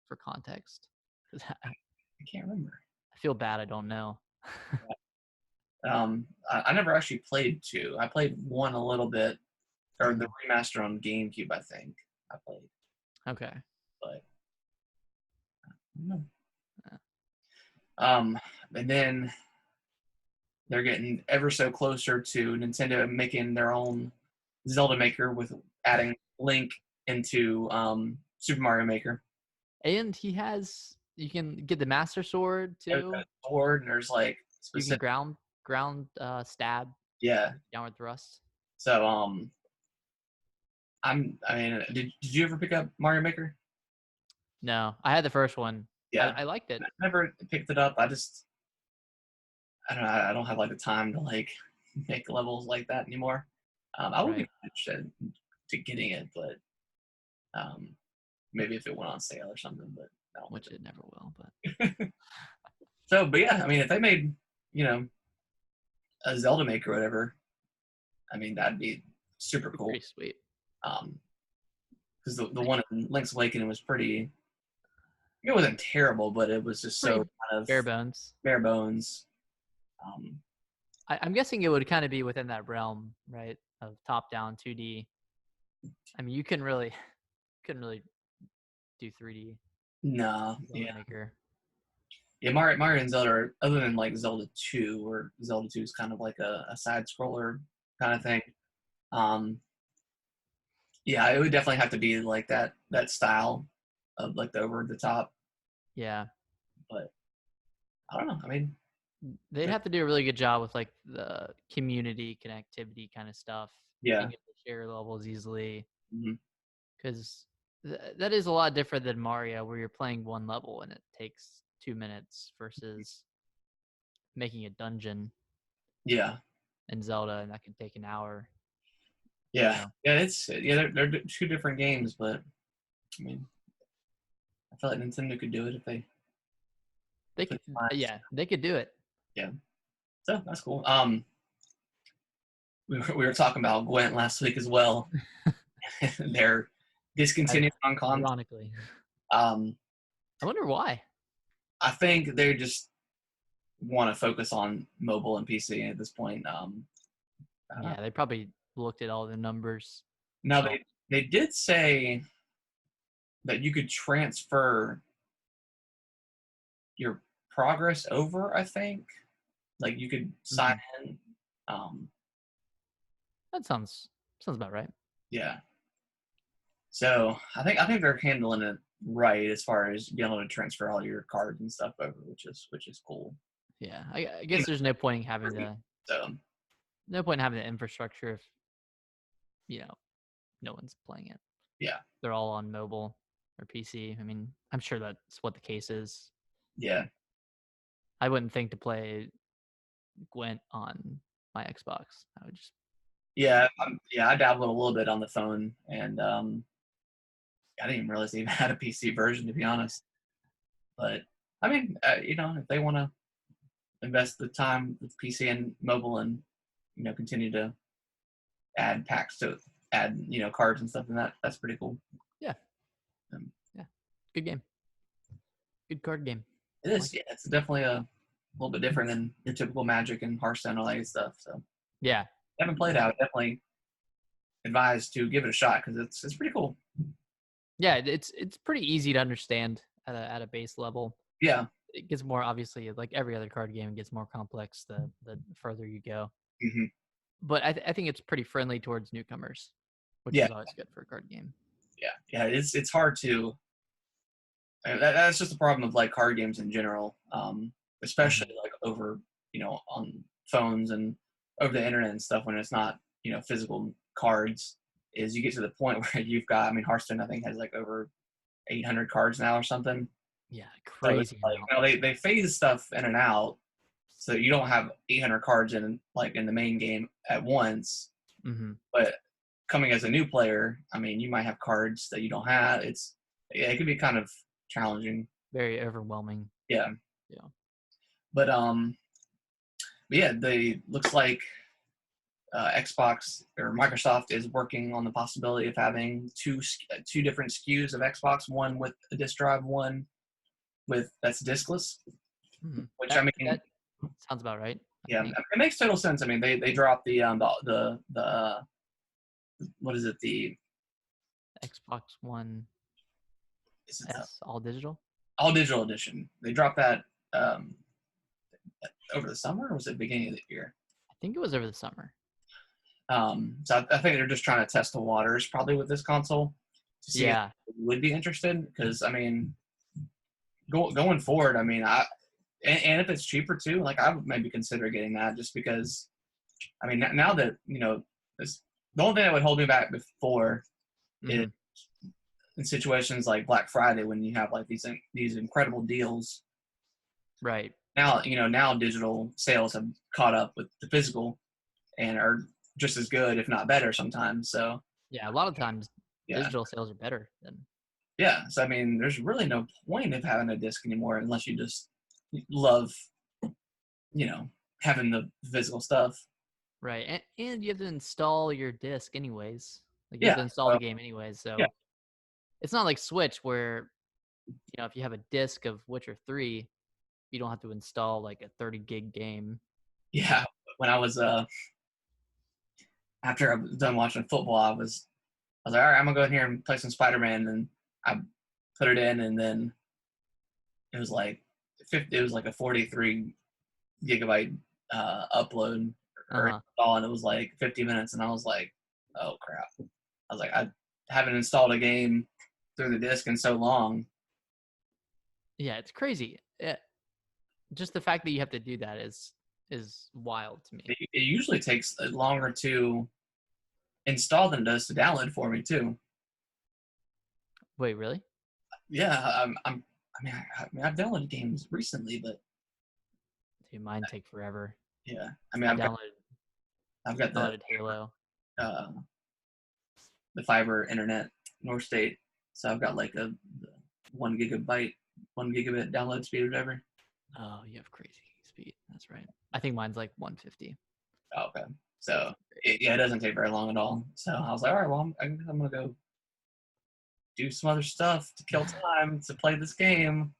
for context. I can't remember. I feel bad. I don't know. I never actually played 2. I played 1 a little bit, or the remaster on GameCube. I think I played. Okay. But I don't know. And then they're getting ever so closer to Nintendo making their own Zelda Maker with adding Link into Super Mario Maker. And he has You can get the Master Sword There's too. a sword, and there's like You can specific. ground stab, Yeah. downward thrust. So I mean, did you ever pick up Mario Maker? No, I had the first one. Yeah. I liked it. I never picked it up. I don't know. I don't have like the time to like make levels like that anymore. I would be Right. interested to getting it, but um, maybe if it went on sale or something. But I don't think Which it never will, but so. But yeah, I mean, if they made you know a Zelda Maker or whatever, I mean that'd be super cool. pretty sweet. Because the one in Link's Awakening was pretty. It wasn't terrible, but it was just so Pretty kind of bare bones. bare bones. Um, I'm guessing it would kind of be within that realm, right? Of top down 2D. I mean, you couldn't really do 3D no, Zelda yeah. Maker. Yeah, Mario and Zelda are, other than like Zelda 2, where Zelda 2 is kind of like a side scroller kind of thing. Um, yeah, it would definitely have to be like that style of like the over the top. Yeah. But I don't know. I mean, They'd have to do a really good job with like the community connectivity kind of stuff, yeah, being able to share levels easily, mhm, because that is a lot different than Mario, where you're playing one level and it takes 2 minutes versus making a dungeon yeah, in Zelda, and that can take an hour. yeah, So yeah. They're two different games, but I mean, I feel like Nintendo could do it if they they put could, the time. yeah, they could do it. Yeah, so that's cool. We were talking about Gwent last week as well. They're discontinued on console. Ironically, Um, I wonder why. I think they just want to focus on mobile and PC at this point. I don't know. Yeah, they probably looked at all the numbers. Now So they did say that you could transfer your progress over. I think like you could sign in. Um, that sounds about right. yeah. So I think they're handling it right as far as being able to transfer all your cards and stuff over, which is cool. Yeah, I guess there's no point in having So the infrastructure if you know no one's playing it. yeah, They're all on mobile or PC. I mean, I'm sure that's what the case is. yeah, I wouldn't think to play Gwent on my Xbox. I would just yeah, yeah. I dabbled a little bit on the phone, and I didn't even realize they even had a PC version, to be honest. But I mean, if they want to invest the time with PC and mobile, and continue to add packs to add cards and stuff, and that's pretty cool. yeah, Um, yeah, good game, good card game. it is, yeah. It's definitely a little bit different than your typical Magic and Hearthstone and all that stuff. So, Yeah, if you haven't played it, I would definitely advise to give it a shot because it's pretty cool. yeah, it's pretty easy to understand at a base level. Yeah. It gets more obviously like every other card game. It gets more complex the further you go. Hmm. But I think it's pretty friendly towards newcomers, which Yeah. is always good for a card game. Yeah. Yeah. It's hard to. That's just the problem of like card games in general, especially like over on phones and over the internet and stuff when it's not physical cards. Is you get to the point where you've got, I mean, Hearthstone I think has like over 800 cards now or something. Yeah, So it's crazy. like they phase stuff in and out, so you don't have 800 cards in the main game at once. Mm-hmm. But coming as a new player, I mean, you might have cards that you don't have. It can be kind of challenging. Very overwhelming. Yeah. Yeah. But yeah, they looks like Xbox or Microsoft is working on the possibility of having two different SKUs of Xbox, one with a disk drive, one that's diskless. Mm-hmm. Which that sounds about right. Yeah, it makes total sense. I mean, they dropped the what is it, the Xbox One S all digital. all digital edition. They dropped that over the summer, or was it beginning of the year? I think it was over the summer. So I think they're just trying to test the waters probably with this console to see if Yeah. they would be interested. Because I mean, going forward, I mean, and if it's cheaper too, like I would maybe consider getting that just because. I mean, now that this, the only thing that would hold me back before is Mhm. in situations like Black Friday when you have like these incredible deals. Right. Now digital sales have caught up with the physical and are just as good, if not better, sometimes. So Yeah, a lot of times yeah, digital sales are better than yeah. So I mean, there's really no point of having a disc anymore unless you just love, you know, having the physical stuff. right. And you have to install your disc anyways. Like you have Yeah. to install the So game anyways. yeah, So it's not like Switch where, if you have a disc of Witcher 3, you don't have to install like a 30 gig game. yeah. When I was after I was done watching football, I was like, all right, I'm gonna go in here and play some Spider-Man, and I put it in, and then it was like it was like a 43 gigabyte upload or Uh-huh. install, and it was like 50 minutes, and I was like, oh crap. I was like, I haven't installed a game through the disc in so long. Yeah, it's crazy. Just the fact that you have to do that is wild to me. It usually takes longer to install than it does to download for me too. Wait, really? Yeah, I've downloaded games recently, but Dude, mine take forever. yeah, I mean, I I've got downloaded Halo. uh, the fiber internet North State, so I've got like a 1 gigabyte, 1 gigabit download speed or whatever. Oh, you have crazy speed. That's right. I think mine's like 150. Oh, okay, so it doesn't take very long at all. So I was like, all right, well, I'm gonna go do some other stuff to kill time to play this game.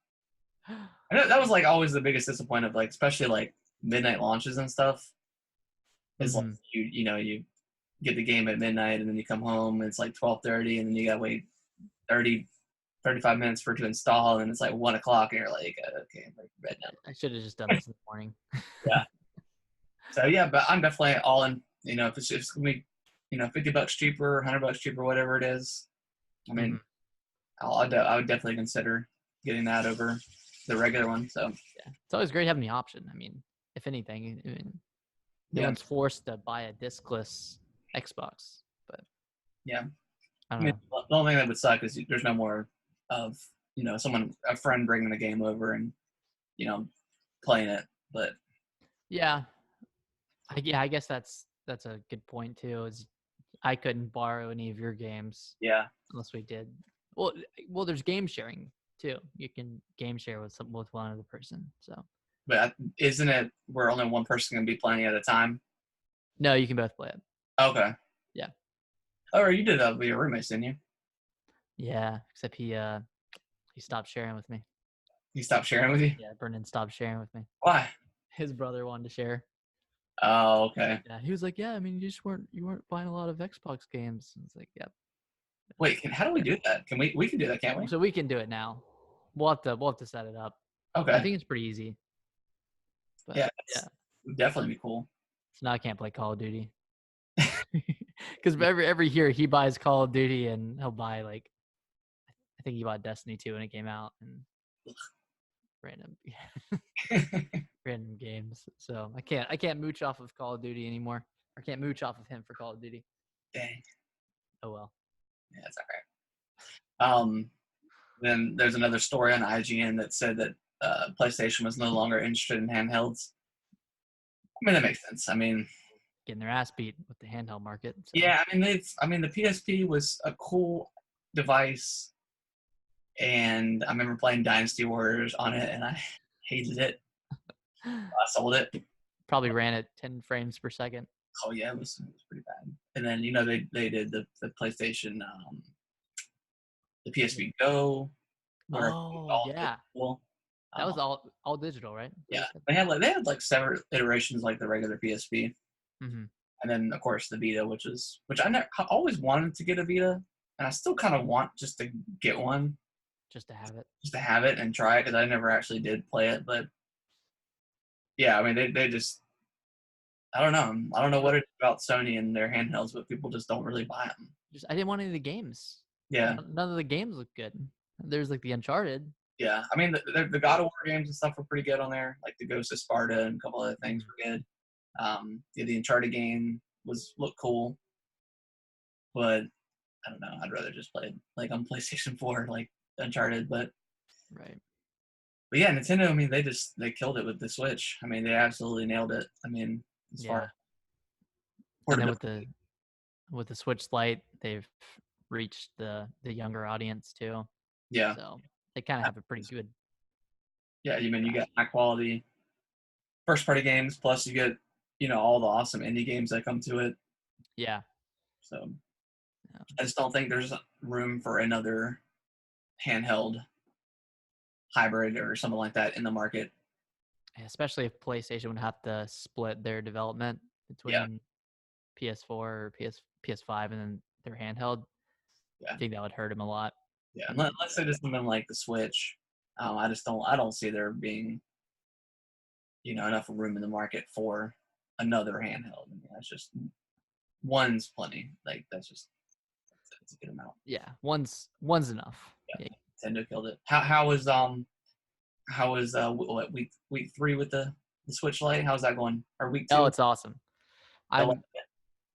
And that was like always the biggest disappointment of like, especially like midnight launches and stuff. Is like Hmm. you get the game at midnight and then you come home and it's like 12:30 and then you gotta wait 30 35 minutes for it to install and then it's like 1 o'clock and you're like, okay, I'm ready for bed now. I should have just done this in the morning. Yeah. So yeah, but I'm definitely all in. If it's gonna be, $50 cheaper, $100 cheaper, whatever it is. I mean, Mhm. I would definitely consider getting that over the regular one. So Yeah, it's always great having the option. I mean, if anything, no yeah, one's forced to buy a discless Xbox. But yeah. I I don't mean, know. the only thing that would suck is there's no more of a friend bringing the game over and you know playing it. But Yeah, I guess that's a good point too. Is I couldn't borrow any of your games yeah, unless we did. Well, there's game sharing too. You can game share with one other person. So but isn't it where only one person can be playing at a time? no, you can both play it. Okay. Yeah, Oh, you did that with your roommates, didn't you? yeah. Except he stopped sharing with me. He stopped sharing with you. Yeah, Brendan stopped sharing with me. Why? His brother wanted to share. Oh, okay. Yeah, he was like, "Yeah, I mean, you weren't buying a lot of Xbox games." And it's like, "Yep." Wait, how do we do that? Can we can do that, can't we? So we can do it now. We'll have to set it up. I Okay. think it's pretty easy. But Yeah, yeah, would definitely be cool. so now I can't play Call of Duty because every year he buys Call of Duty and he'll buy like I think he bought Destiny 2 when it came out and random random games. So I can't mooch off of Call of Duty anymore. I can't mooch off of him for Call of Duty. Dang. Oh well. Yeah, that's all right. Then there's another story on IGN that said that PlayStation was no longer interested in handhelds. I mean, that makes sense. I mean, Getting their ass beat with the handheld market. So yeah, I mean, the PSP was a cool device, and I remember playing Dynasty Warriors on it, and I hated it. I sold it. probably ran at 10 frames per second. Oh yeah, it was pretty bad. And then they did the PlayStation, the PSP Go, where Oh all yeah, digital. that was all digital, right? Yeah, they had like several iterations like the regular PSP, Mm-hmm. and then of course the Vita, which I always wanted to get a Vita, and I still kind of want just to get one, Just to have it. just to have it and try it because I never actually did play it. But yeah, I mean they just I don't know what it is about Sony and their handhelds, but people just don't really buy them. Just I didn't want any of the games. Yeah, None of the games look good. There's like the Uncharted. Yeah, I mean the God of War games and stuff were pretty good on there, like the Ghost of Sparta and a couple other things Mhm. were good. Yeah, the Uncharted game looked cool, but I don't know. I'd rather just play like on PlayStation 4, like Uncharted. Right. But yeah, Nintendo. I mean, they killed it with the Switch. I mean, they absolutely nailed it. I mean, as far as Yeah. And then portability, with the Switch Lite, they've reached the younger audience too. yeah, So they kind of have a pretty good yeah. You mean you got grasp. high quality first party games, plus you get all the awesome indie games that come to it. Yeah. So Yeah. I just don't think there's room for another handheld hybrid or something like that in the market. Especially if PlayStation would have to split their development Yeah, between PS4 or PS5 and then their handheld. I yeah, think that would hurt them a lot. yeah. And Let's say there's something like the Switch. I don't see there being enough room in the market for another handheld. I mean, that's just one's plenty. Like that's a good amount. yeah, one's enough. Yeah, Yeah. Nintendo killed it. How was what week 3 with the Switch Lite? How's that going? Or week Oh, 2? it's awesome. The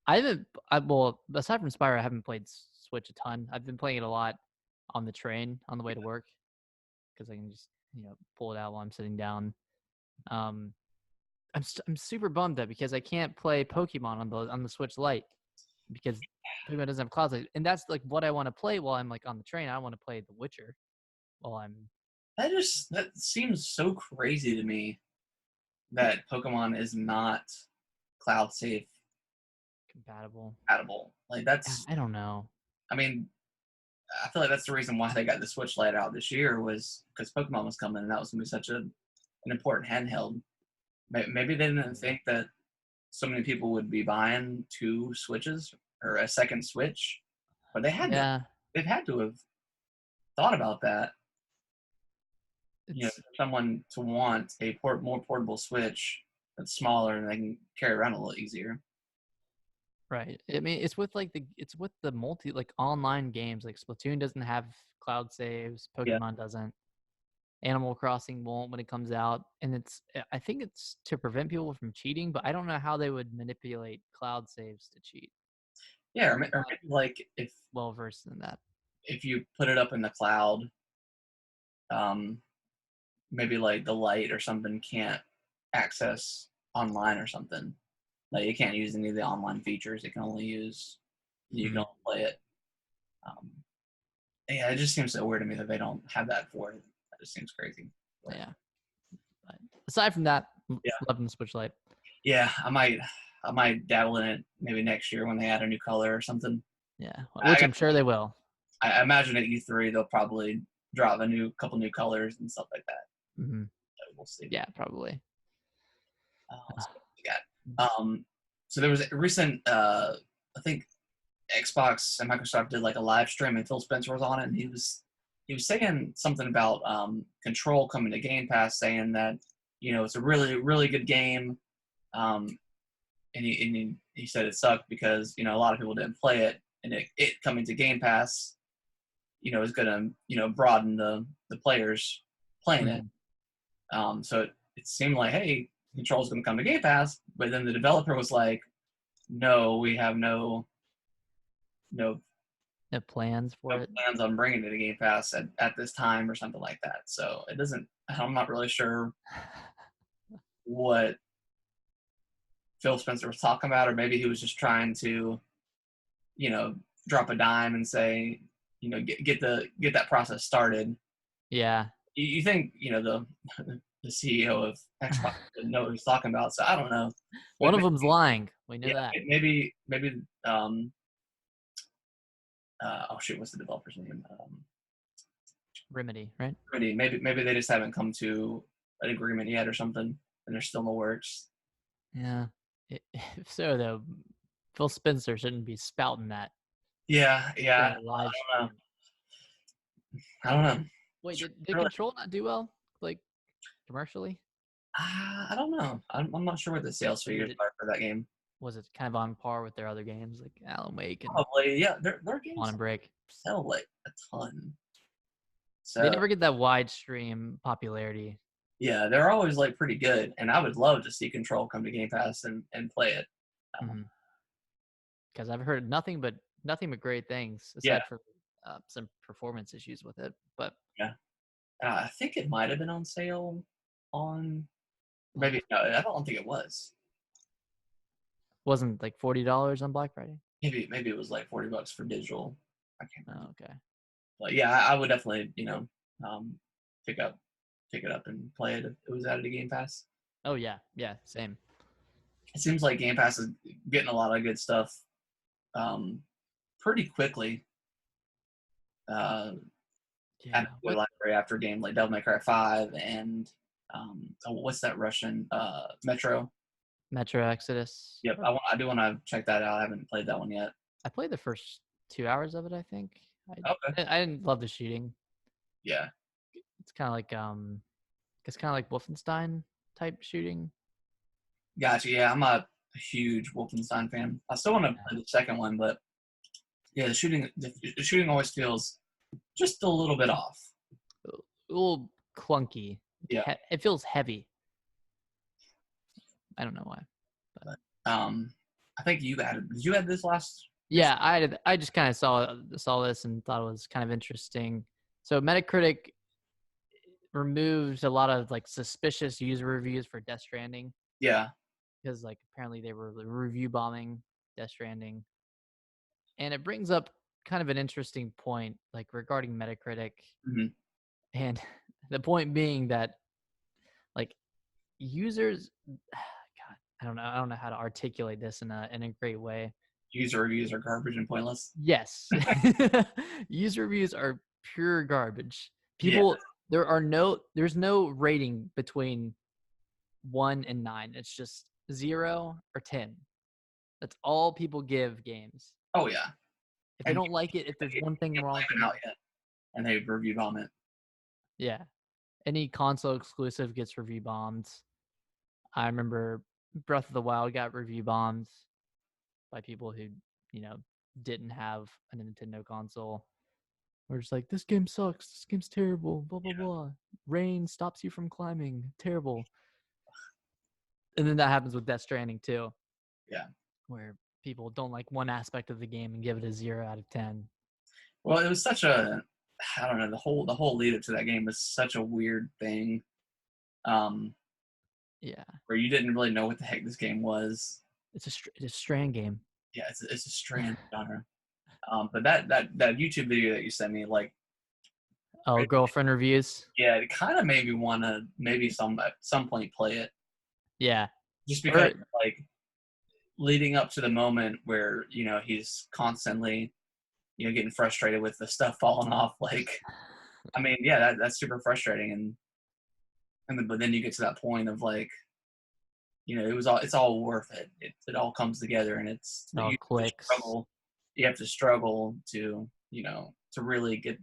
I haven't. Well, aside from Spyro, I haven't played Switch a ton. I've been playing it a lot on the train on the way to work because I can just pull it out while I'm sitting down. Um, I'm super bummed that because I can't play Pokemon on the Switch Lite because Pokemon doesn't have clouds, and that's like what I want to play while I'm like on the train. I want to play The Witcher while I'm that seems so crazy to me that Pokemon is not cloud safe compatible. compatible. Like Yeah, that's I don't know. I mean, I feel like that's the reason why they got the Switch Lite out this year was because Pokemon was coming and that was gonna be such an important handheld. Maybe they didn't think that so many people would be buying 2 Switches or a second Switch, but Yeah, they've had to have thought about that. it's For someone to want a more portable Switch that's smaller and they can carry around a little easier. right. I mean, it's with the multi like online games. Like Splatoon doesn't have cloud saves. Yeah, Pokemon doesn't. Animal Crossing won't when it comes out, and I think it's to prevent people from cheating. But I don't know how they would manipulate cloud saves to cheat. yeah, I'm or not maybe like well versed in that. if you put it up in the cloud, um, maybe like the light or something can't access online or something. Like it can't use any of the online features. It can only use you can Mhm. only play it. Um, yeah, it just seems so weird to me that they don't have that for it. That just seems crazy. But Yeah. But aside from that, yeah, loving the Switch Lite. yeah, I might dabble in it maybe next year when they add a new color or something. Yeah, I which I'm sure they will. I imagine at E3 they'll probably drop a couple new colors and stuff like that. Hmm. So we'll see. Yeah, probably. Let's see what we got. So there was a recent, I think Xbox and Microsoft did like a live stream, and Phil Spencer was on it, and he was saying something about Control coming to Game Pass, saying that it's a really really good game, um, and he said it sucked because a lot of people didn't play it, and it coming to Game Pass, is gonna broaden the players playing it. Mhm. So it seemed like, hey, Control's going to come to Game Pass, but then the developer was like, no, we have no No plans for it. plans on bringing it to Game Pass at this time or something like that. So it doesn't. I'm not really sure what Phil Spencer was talking about, or maybe he was just trying to, you know, drop a dime and say, get that process started. Yeah. You think the CEO of Xbox would know what he's talking about? So I don't know, but One of them's lying. We know yeah, that. maybe oh shoot, what's the developer's name? Remedy, right? Maybe they just haven't come to an agreement yet or something, and they're still in the works. Yeah. If so, though, Phil Spencer shouldn't be spouting that Yeah, during yeah. a live I don't know. stream. I don't know. Wait, did Really, Control not do well, like commercially? I don't know. I'm not sure what the sales Or did figures it are for that game. was it kind of on par with their other games like Alan Wake and Probably, yeah. Their games Quantum Break? sell like a ton. They So never get that wide stream popularity. yeah, they're always like pretty good, and I would love to see Control come to Game Pass and play it. Because I've heard nothing but great things Yeah, aside from some performance issues with it. But yeah. I think it might have been on sale on maybe no, I don't think it was. wasn't like $40 on Black Friday. Maybe it was like $40 for digital. I can't remember. Oh, okay. But yeah, I would definitely um, pick up pick it up and play it if it was added to Game Pass. Oh yeah, yeah, same. It seems like Game Pass is getting a lot of good stuff um, pretty quickly. Yeah. Added to the library after games like Devil May Cry 5 and what's that Russian Metro? Metro Exodus. Yep, I do want to check that out. I haven't played that one yet. I played the first 2 hours of it. I think Okay. I didn't love the shooting. Yeah. It's kind of like Wolfenstein type shooting. Gotcha. Yeah, I'm a huge Wolfenstein fan. I still want to play the second one, but yeah, the shooting always feels just a little bit off. A little clunky. Yeah. It feels heavy. I don't know why. But I think did you add this last? Yeah, I just kind of saw this and thought it was kind of interesting. So Metacritic removed a lot of like suspicious user reviews for Death Stranding Yeah. because like apparently they were review bombing Death Stranding, and it brings up kind of an interesting point like regarding Metacritic, Hmm. and the point being that like users, God, I don't know how to articulate this in a great way. User reviews are garbage and pointless. Yes. User reviews are pure garbage. Yeah. People, there's no rating between 1 and 9. It's just 0 or 10. That's all people give games. Oh yeah. If they And don't like it, if there's one thing you wrong haven't with the played it out game, yet, and they review bomb it. yeah. Any console exclusive gets review bombed. I remember Breath of the Wild got review bombs by people who, you know, didn't have a Nintendo console. We're just like, this game sucks. This game's terrible. Blah blah blah. Rain stops you from climbing. Terrible. And then that happens with Death Stranding too, Yeah. where people don't like one aspect of the game and give it a 0 out of 10. Well, it was such a I don't know, the whole lead up to that game was such a weird thing. Yeah, Where you didn't really know what the heck this game was. it's a Strand game. Yeah, it's a strange genre. But that YouTube video that you sent me, like, Oh, girlfriend reviews. yeah, it kind of made me want to maybe at some point play it, Yeah, just or because like leading up to the moment where he's constantly getting frustrated with the stuff falling off. Like, I mean, yeah, that's super frustrating, but then you get to that point of like, it's all worth it. It all comes together, and it's it all you clicks. struggle. You have to struggle to really get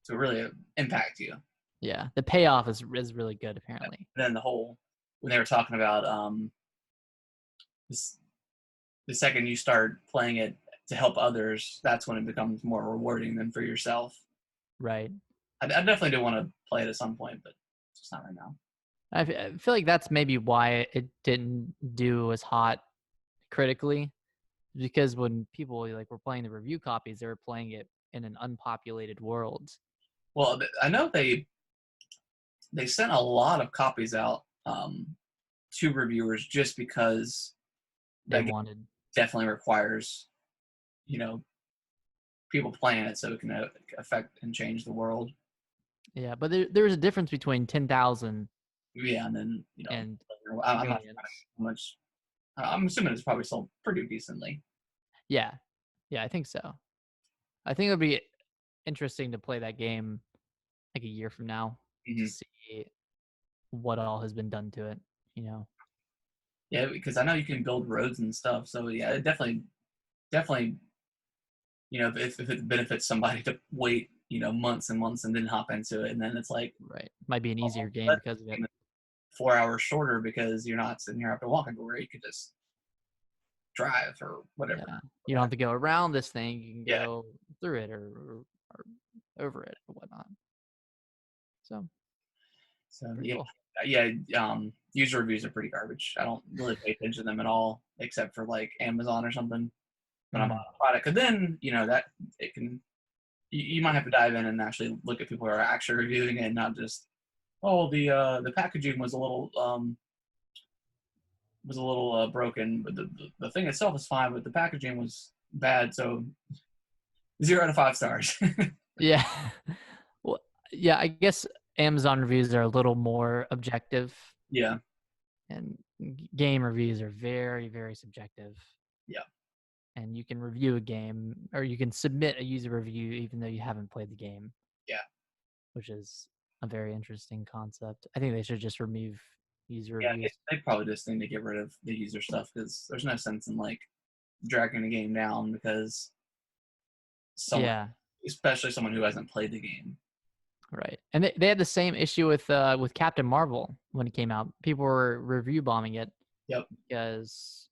to really impact you. Yeah, the payoff is really good apparently. And then when they were talking about this, the second you start playing it to help others, that's when it becomes more rewarding than for yourself. Right. I definitely do want to play it at some point, but just not right now. I feel like that's maybe why it didn't do as hot critically, because when people like were playing the review copies, they were playing it in an unpopulated world. Well, I know they sent a lot of copies out to reviewers just because They that game wanted, definitely requires people playing it so it can affect and change the world. yeah, but there's a difference between 10,000 Yeah, and then and I'm not sure millions. how much. I'm assuming it's probably sold pretty decently. Yeah, yeah, I think so. I think it would be interesting to play that game like a year from now to Hmm. see what all has been done to it. You know, Yeah, because I know you can build roads and stuff. So yeah, it definitely, if it benefits somebody to wait, months and months and then hop into it, and then it's like, right? Might be an oh, easier game that because of it. game is 4 hours shorter because you're not sitting here having to walk everywhere. You could just drive or whatever. Yeah, you don't have to go around this thing. You can Yeah, go through it or over it or whatnot. So So pretty yeah, cool. yeah. User reviews are pretty garbage. I don't really pay attention to them at all, except for like Amazon or something when I'm on Mhm. a product. And then that it can you might have to dive in and actually look at people who are actually reviewing it, and not just the packaging was a little broken, but the thing itself was fine, but the packaging was bad, so 0 out of 5 stars. Yeah. Well, yeah, I guess Amazon reviews are a little more objective, Yeah, and game reviews are very, very subjective. yeah, And you can review a game, or you can submit a user review even though you haven't played the game, yeah, which is a very interesting concept. I think they should just remove user yeah. reviews. They probably just need to get rid of the user stuff because there's no sense in like dragging a game down because someone, Yeah, especially someone who hasn't played the game. right. And they had the same issue with Captain Marvel when it came out. People were review bombing it Yep. because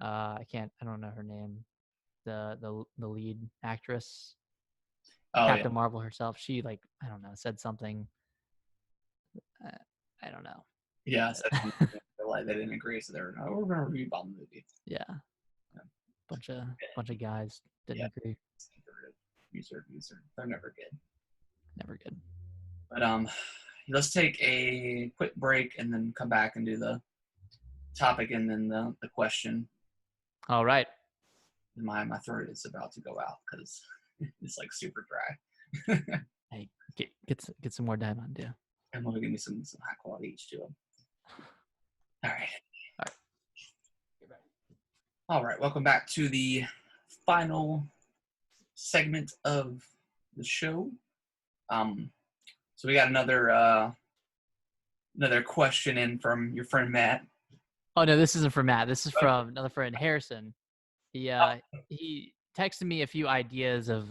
I don't know her name. The lead actress, Oh yeah. Captain Marvel herself, she, like, I don't know, said something. Uh, I don't know. Yeah. So But like they didn't agree, so they were no, we're gonna review bomb the movie. yeah, Yeah. bunch of guys didn't Yeah. agree. User they're never good. Never good. But let's take a quick break and then come back and do the topic and then the question. All right. My throat is about to go out because it's like super dry. Hey, get some more diamond, yeah. And we'll give me some high quality H2O. All right. All right. All right. Welcome back to the final segment of the show. So we got another question in from your friend Matt. Oh no, this isn't from Matt. This is from another friend, Harrison. He texted me a few ideas of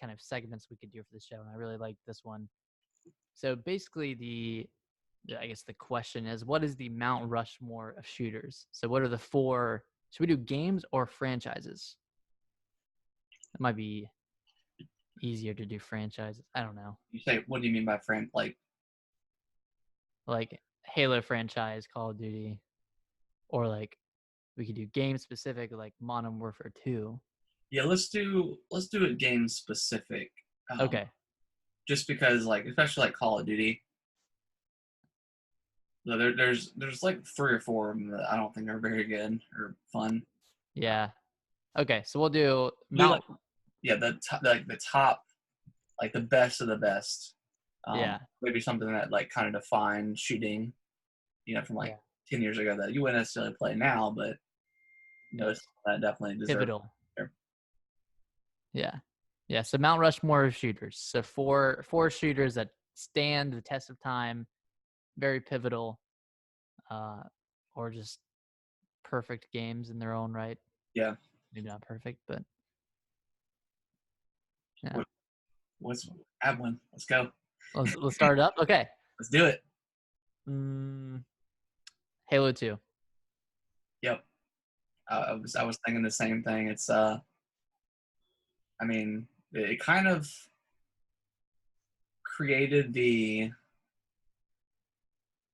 kind of segments we could do for the show, and I really like this one. So basically, I guess the question is, what is the Mount Rushmore of shooters? So what are the four? Should we do games or franchises? It might be easier to do franchises. I don't know, You say, what do you mean by friend? like Halo franchise, Call of Duty, or like we could do game specific, like Modern Warfare 2. Yeah, let's do it game specific. Okay. Just because like especially like Call of Duty, there's like 3 or 4 of them that I don't think are very good or fun. Yeah. Okay. So we'll do Do like Mount. the top, like the best of the best. Yeah. Maybe something that like kind of defined shooting, from like Yeah. 10 years ago that you wouldn't necessarily play now, but it's Yes. that definitely deserves. Pivotal. Yeah. Yeah. So Mount Rushmore of shooters. So four shooters that stand the test of time, very pivotal, uh, or just perfect games in their own right. Yeah. Maybe not perfect, but yeah. What, what's have one? Let's go. Let's start it up. Okay. Let's do it. Halo 2. Yep. I was thinking the same thing. It's I mean, it kind of created the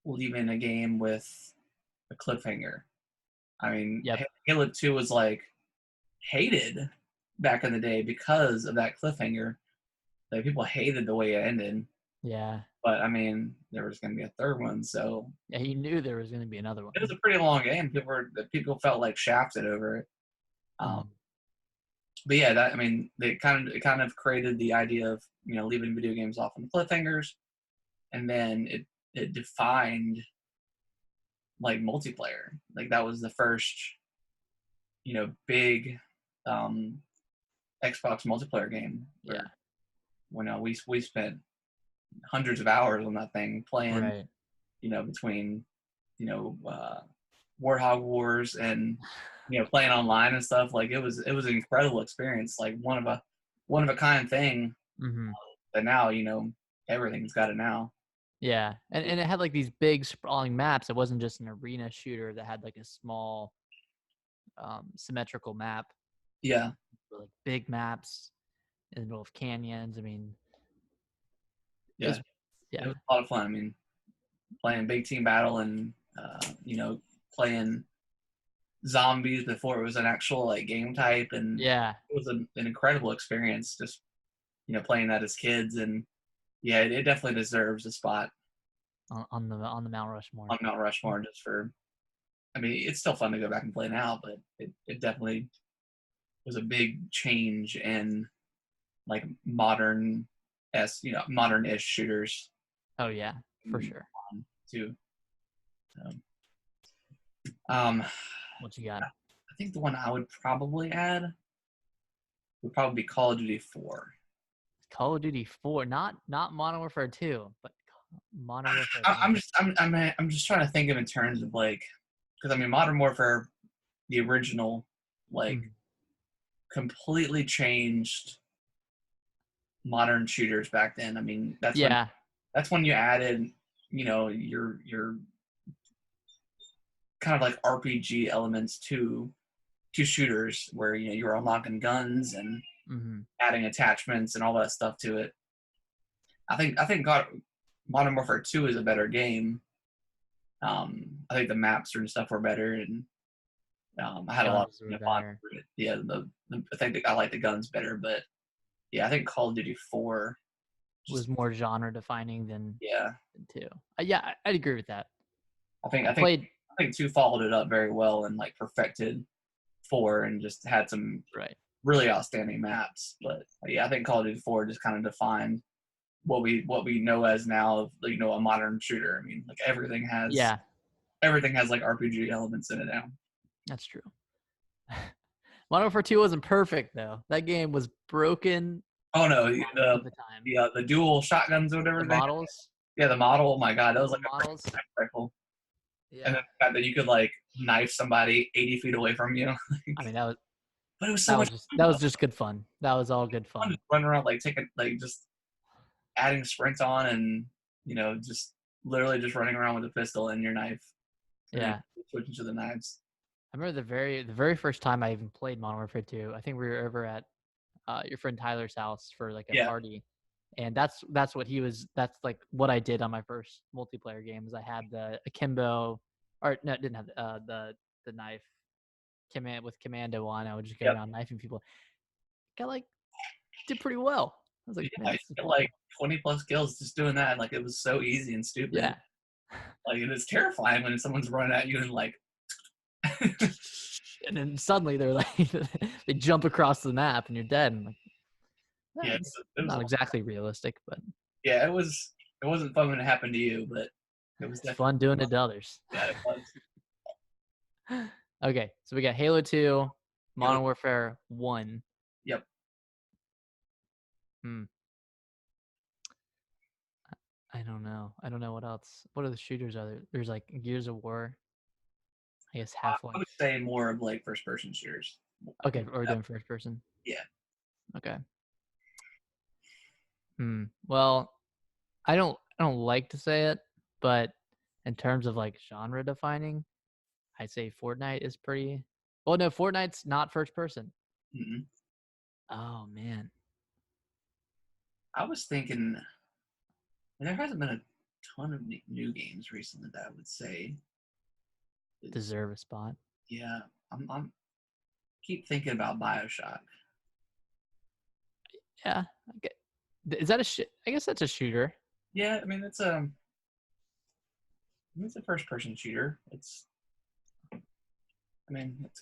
leaving a game with a cliffhanger. I mean, Yep. Halo 2 was like hated back in the day because of that cliffhanger. Like people hated the way it ended. Yeah. But I mean, there was going to be a third one, so Yeah. He knew there was going to be another one. it was a pretty long game. People felt like shafted over it. Mhm. But yeah, that I mean, it kind of created the idea of leaving video games off on cliffhangers, and then it defined like multiplayer. Like that was the first big um, Xbox multiplayer game. Yeah. When we spent hundreds of hours on that thing playing. Right. Between Warthog Wars and playing online and stuff. Like it was an incredible experience. Like one of a kind thing Hmm. that now everything's got it now. Yeah. And it had like these big sprawling maps. It wasn't just an arena shooter that had like a small symmetrical map. Yeah, Like big maps in the middle of canyons. I mean, it yeah, was it Yeah. was a lot of fun. I mean, playing big team battle and playing zombies before it was an actual like game type, and Yeah. it was an incredible experience. Just playing that as kids, and yeah, it definitely deserves a spot On the Mount Rushmore. on Mount Rushmore. Just for, I mean, it's still fun to go back and play now, but it definitely was a big change in like modern-ish shooters Oh yeah, for sure. too. So, um, What you got? I think the one I would probably add would probably be Call of Duty 4. Call of Duty 4, not Modern Warfare 2, but Modern Warfare I, 4. I'm just I'm just trying to think of in terms of like, because I mean Modern Warfare, the original, like Mhm. completely changed modern shooters back then. I mean Yeah. that's when you added your kind of like RPG elements to shooters where you're unlocking guns and Mm-hmm. adding attachments and all that stuff to it. I think Modern Warfare 2 is a better game. I think the maps and stuff were better, and I had a lot Guns were of fun better. with it. Yeah, I think I like the guns better, but yeah, I think Call of Duty 4 Was just more genre defining than yeah. 2. Yeah, I'd agree with that. I think I I think played I think 2 followed it up very well and like perfected 4 and just had some right. really outstanding maps. But yeah, I think Call of Duty 4 just kind of defined what we know as now of a modern shooter. I mean, like Yeah, everything has like RPG elements in it now. that's true. Modern Warfare 2 wasn't perfect though. That game was broken Oh no, most of the time. the dual shotguns or The whatever they had. models, Yeah, the model. Oh my god, that was all like the a models. freaking rifle. And Yeah. then the fact that you could like knife somebody 80 feet away from you. I mean, that was But it was so that much was just fun that though. was just good fun. That was all good Fun fun. to run around like taking like just adding sprints on and just literally just running around with a pistol and your knife and then Yeah. switching to the knives. I remember the very first time I even played Modern Warfare 2. I think we were over at your friend Tyler's house for like a Yeah. party, and that's what he was. That's like what I did on my first multiplayer game. Is I had the akimbo, or no, didn't have the knife with commando on. I would just go Yep. around knifing people. Got like did pretty well. I was like, man, Yeah, you this is get cool. like 20 plus kills just doing that. Like it was so easy and stupid. Yeah. Like it is terrifying when someone's running at you and like And then suddenly they're like, they jump across the map and you're dead. And like, yeah, that's it was not exactly realistic, but yeah, it wasn't fun when it happened to you, but it was it's definitely fun doing fun. it to others. Yeah, it was. Okay, so we got Halo 2, Halo, Modern Warfare 1. yep. Hmm. I don't know. I don't know what else. What other shooters are there? There's like Gears of War. I guess I would Half-Life. say more of like first person shooters. Okay, or we're doing first person. Yeah. Okay. Well, I don't like to say it, but in terms of like genre defining, I'd say Fortnite is pretty. Well, no, Fortnite's not first person. Mm-mm. Oh man, I was thinking there hasn't been a ton of new games recently that I would say is deserve a spot. yeah. I'm keep thinking about BioShock. Yeah. Okay. Is that a shit? I guess that's a shooter. Yeah, I mean it's a first person shooter. It's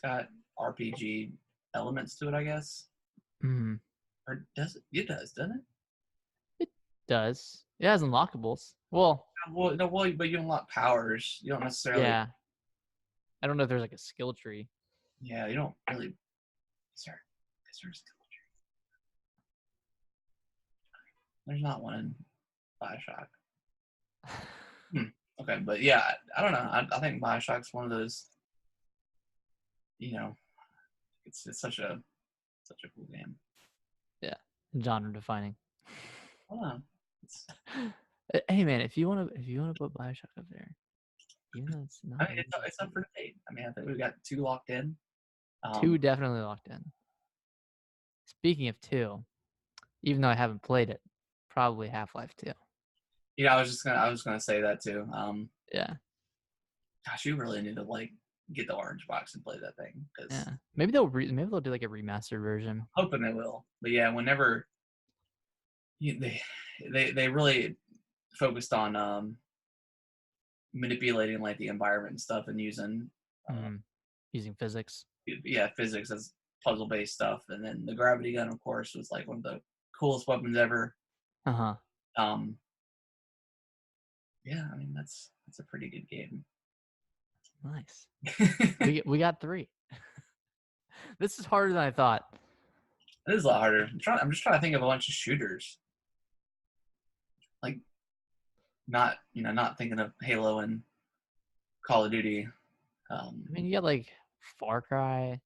got RPG elements to it, I guess. Hmm. Or does it? It does, doesn't it? It does. It has unlockables. Well, Well, no, well, but you unlock powers. You don't necessarily. yeah. I don't know if there's like a skill tree. Yeah, you don't really. Is there a skill tree? There's not one in Bioshock. Okay, but yeah, I don't know. I think Bioshock's one of those. You know, it's such a cool game. Yeah. Genre defining. I don't know. It's, Hey man, if you wanna put Bioshock up there, even though it's not I mean, really it's up for debate. I mean, I think we've got 2 locked in. two definitely locked in. Speaking of two, even though I haven't played it, probably Half-Life 2. I was gonna say that too. Yeah, Gosh, you really need to like get the orange box and play that thing because yeah. Maybe they'll do like a remastered version. hoping they will. But yeah, whenever they they really focused on manipulating like the environment and stuff and using Using physics. physics as puzzle based stuff, and then the gravity gun, of course, was like one of the coolest weapons ever. Uh-huh. Um, yeah, I mean that's a pretty good game. Nice. We got 3. This is harder than I thought. It is a lot harder. I'm just trying to think of a bunch of shooters. Like not thinking of Halo and Call of Duty. I mean, you got like Far Cry.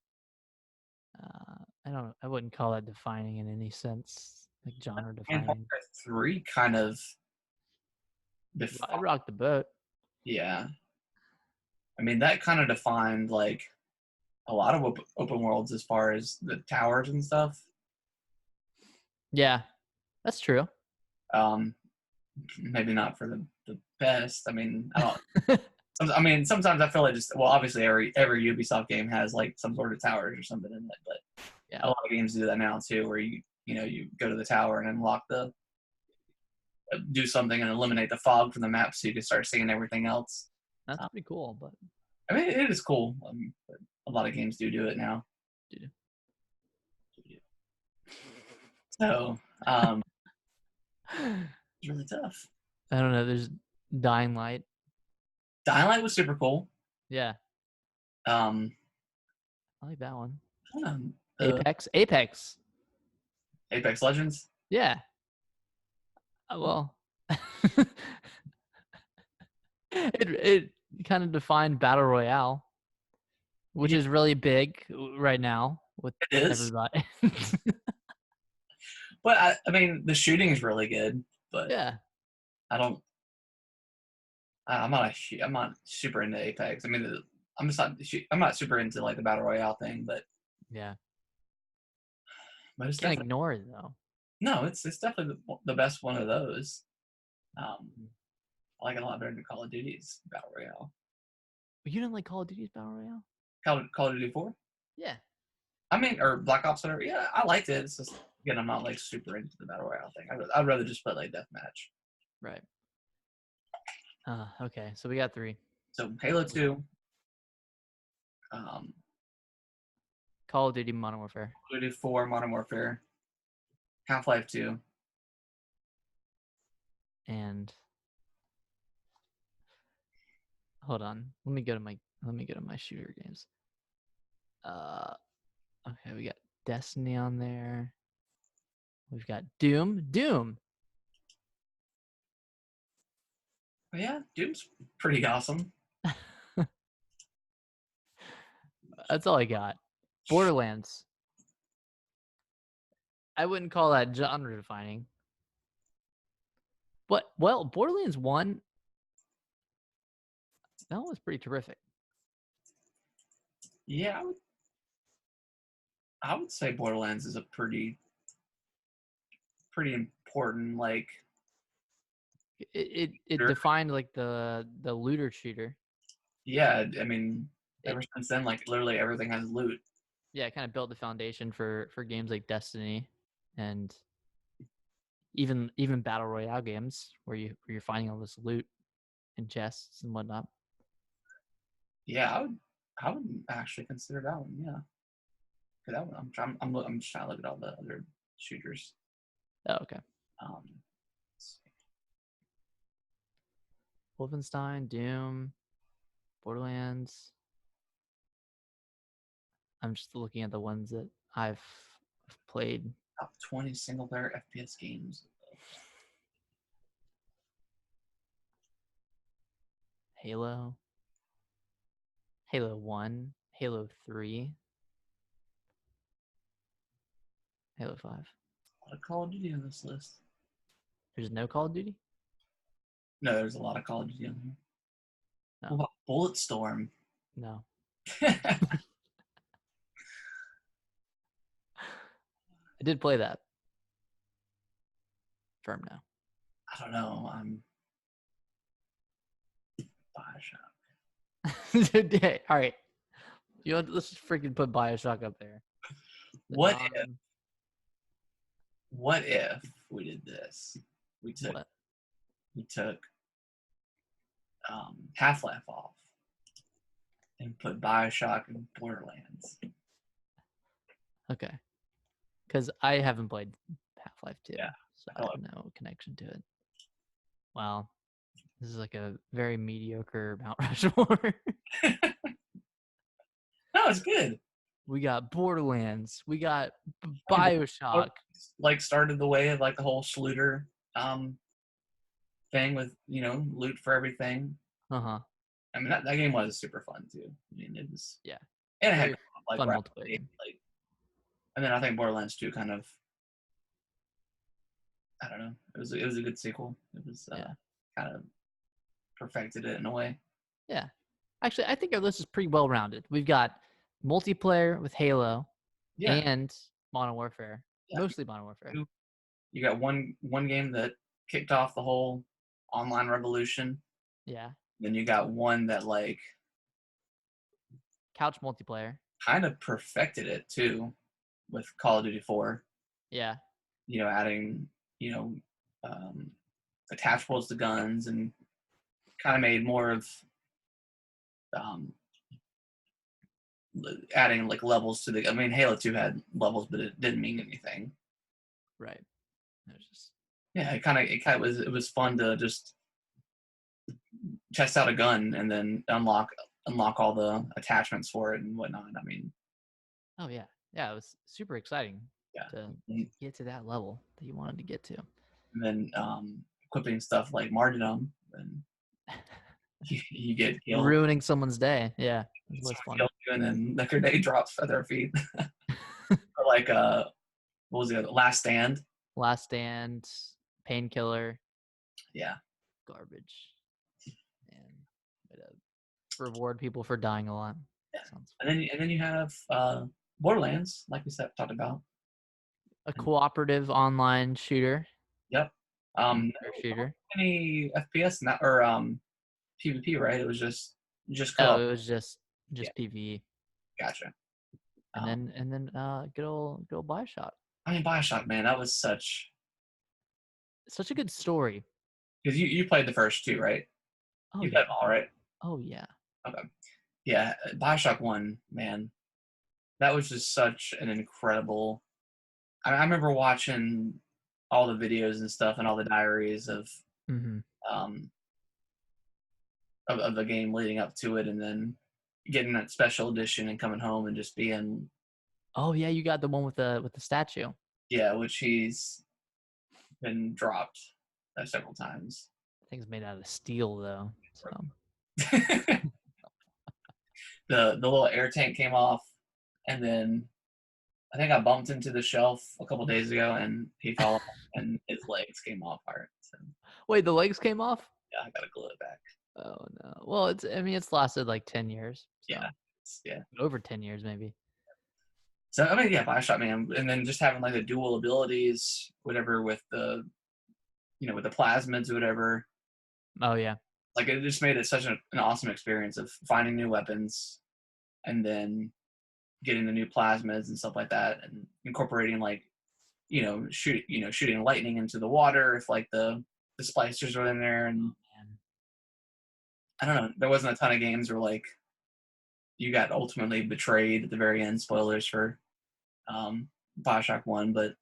I wouldn't call that defining in any sense, like genre And Far defining. Cry 3 kind of I rocked the boat. yeah. I mean that kind of defined like a lot of open worlds as far as the towers and stuff. Yeah, that's true. Maybe not for the best. I mean, I don't. I mean, sometimes I feel like obviously every Ubisoft game has like some sort of towers or something in it, but Yeah. a lot of games do that now too, where you go to the tower and unlock do something and eliminate the fog from the map so you can start seeing everything else. That's pretty cool, but I mean, it is cool. But a lot of games do it now. dude. So it's really tough. I don't know. There's Dying Light. Dying Light was super cool. Yeah, Um, I like that one. I don't know, Apex. Apex Legends. Yeah. Well, it kind of defined battle royale, which is really big right now with everybody. But I mean, the shooting is really good. But yeah, I'm not super into Apex. I mean, I'm not super into like the battle royale thing, but yeah. it's Can't ignore it though. No, it's definitely the best one of those. I like it a lot better than Call of Duty's battle royale. But you didn't like Call of Duty's battle royale? Call of Duty 4? Yeah. I mean, or Black Ops, whatever. Yeah, I liked it. It's just again, I'm not like super into the battle royale thing. I'd rather just play like deathmatch. Right. Okay, so we got 3. So Halo 2, Call of Duty Modern Warfare, Call of Duty 4, Modern Warfare, Half-Life 2, and hold on. Let me go to my shooter games. Okay, we got Destiny on there. We've got Doom. But yeah, Doom's pretty awesome. That's all I got. Borderlands. I wouldn't call that genre defining. But well, Borderlands 1, that one was pretty terrific. Yeah, I would say Borderlands is a pretty important like It sure. defined like the looter shooter. Yeah, I mean ever since then, like literally everything has loot. Yeah, it kind of built the foundation for games like Destiny and even battle royale games where you're finding all this loot in chests and whatnot. Yeah, I would actually consider that one. Yeah, that one I'm just trying to look at all the other shooters. Oh, okay. Um, Wolfenstein, Doom, Borderlands. I'm just looking at the ones that I've played. top 20 single player FPS games. Halo, Halo 1, Halo 3, Halo 5. A lot of Call of Duty on this list. There's no Call of Duty? No, there's a lot of Call of Duty on here. No. What about Bulletstorm? No. I I did play that. Firm now. don't know. Bioshock. All right. Let's just freaking put Bioshock up there. What if? What if we did this? We took What? we took Half-Life off and put Bioshock and Borderlands. Okay. Because I haven't played Half-Life 2, Yeah, so I have no connection to it. Wow. This is like a very mediocre Mount Rushmore. No, it's good. We got Borderlands. We got I mean, Bioshock. like started the way of like the whole Schluter thing with loot for everything. Uh-huh. I mean that game was super fun too. I mean it was Yeah. and it had Very like fun multiplayer game. like and then I think Borderlands 2 kind of I don't know. It was a good sequel. It was kind of perfected it in a way. Yeah. Actually, I think our list is pretty well rounded. We've got multiplayer with Halo and Modern Warfare. Yeah. Mostly Modern Warfare. You got one game that kicked off the whole online revolution. Yeah. Then you got one that like couch multiplayer. Kind of perfected it too with Call of Duty 4. Yeah. Adding, attachables to guns and kind of made more of adding like levels to the. I mean, Halo 2 had levels, but it didn't mean anything. Right. It was just. Yeah, it was fun to just test out a gun and then unlock all the attachments for it and whatnot. I mean. Oh yeah, it was super exciting. Yeah. To get to that level that you wanted to get to. And then equipping stuff like martyrdom, and you get killed. Ruining someone's day. Yeah, it was fun. And then the grenade drops at their feet. Or like what was the other? Last Stand. Last Stand, Painkiller. Yeah. Garbage. And reward people for dying a lot. Yeah. And then you have Borderlands, like we talked about. A cooperative online shooter. Yep. Shooter. Any FPS or PvP, right? It was just co-op. Oh, it was just PvE. Gotcha. And then good old Bioshock. I mean, Bioshock, man, that was such a good story. Because you played the first two, right? Oh, you played them all, right? Oh yeah. Okay. Yeah, Bioshock 1, man, that was just such an incredible. I remember watching all the videos and stuff and all the diaries of of the game leading up to it, and then getting that special edition and coming home and just being. Oh yeah, you got the one with the statue. Yeah, which he's been dropped several times. I think it's made out of steel though. So. the little air tank came off, and then I think I bumped into the shelf a couple days ago, and he fell off, and his legs came off. So. Wait, the legs came off? Yeah, I gotta glue it back. Oh no. Well, it's lasted like 10 years. So. Yeah. Over 10 years maybe. So I mean, yeah, Bioshock, man, and then just having like the dual abilities, whatever, with the, with the plasmids or whatever. Oh yeah. Like it just made it such an awesome experience of finding new weapons, and then getting the new plasmids and stuff like that, and incorporating like, shooting lightning into the water if like the splicers were in there, and I don't know, there wasn't a ton of games where like you got ultimately betrayed at the very end. Spoilers for Bioshock 1, but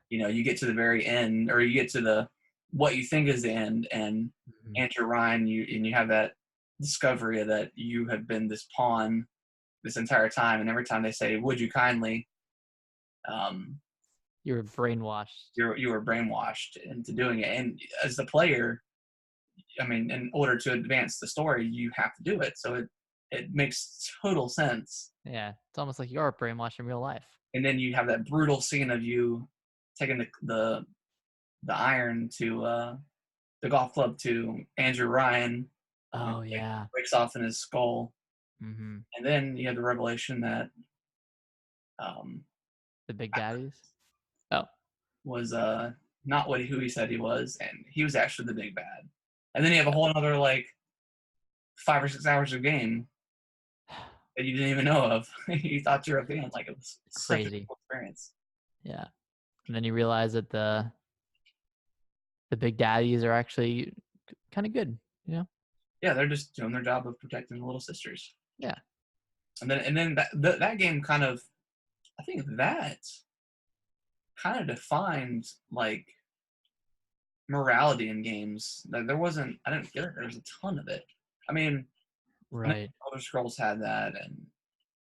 you get to the very end, or you get to what you think is the end, and Andrew Ryan, you have that discovery that you have been this pawn this entire time, and every time they say "would you kindly," you were brainwashed. You were brainwashed into doing it, and as the player, I mean, in order to advance the story, you have to do it. So it makes total sense. Yeah, it's almost like you're brainwashed in real life. And then you have that brutal scene of you taking the iron to the golf club to Andrew Ryan. Oh yeah, breaks off in his skull. Mm-hmm. And then you have the revelation that the Big Daddies was not who he said he was, and he was actually the big bad. And then you have a whole other like 5 or 6 hours of game that you didn't even know of. You thought you were a fan. Like it was such a Crazy. cool experience. Yeah. And then you realize that the big daddies are actually kind of good, you know? Yeah, they're just doing their job of protecting the little sisters. Yeah. And then that game kind of, I think that kind of defined like morality in games. Like there wasn't, I didn't feel like there was a ton of it. I mean, Right. Elder Scrolls had that, and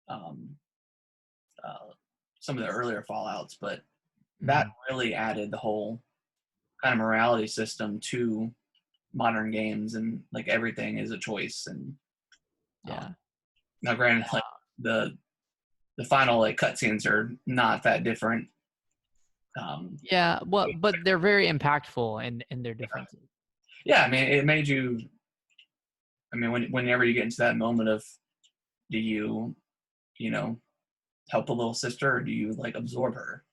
um, uh, some of the earlier Fallout's, but that Mhm. really added the whole kind of morality system to modern games, and like everything is a choice. And Yeah. now, granted, like the the final like cutscenes are not that different. Um, Yeah, well, but they're very impactful in their differences. yeah, I mean, it made you. I mean, whenever you get into that moment of, do you, you know, help a little sister, or do you like absorb her?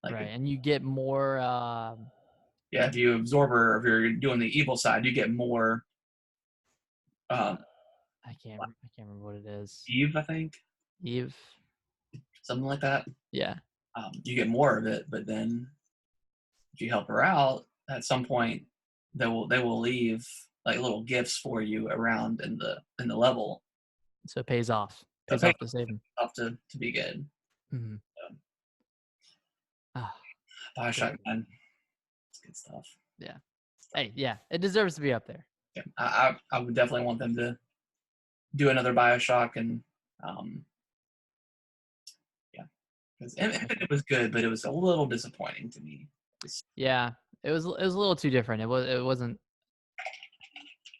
Like, Right. And you get more yeah, if you absorb her, or if you're doing the evil side, you get more. Um, I can't remember what it is. Eve, I think, Eve. something like that. Yeah. You get more of it, but then if you help her out, at some point they will leave like little gifts for you around in the level. So it pays off. That Pays pays off to save him. off to be good. Mhm. So, Ah, great Bioshock, game. man, it's good stuff. Yeah. Hey, yeah, it deserves to be up there. Yeah, I would definitely want them to do another Bioshock, and um, yeah, because Infinite was good, but it was a little disappointing to me. Yeah. It was a little too different. It wasn't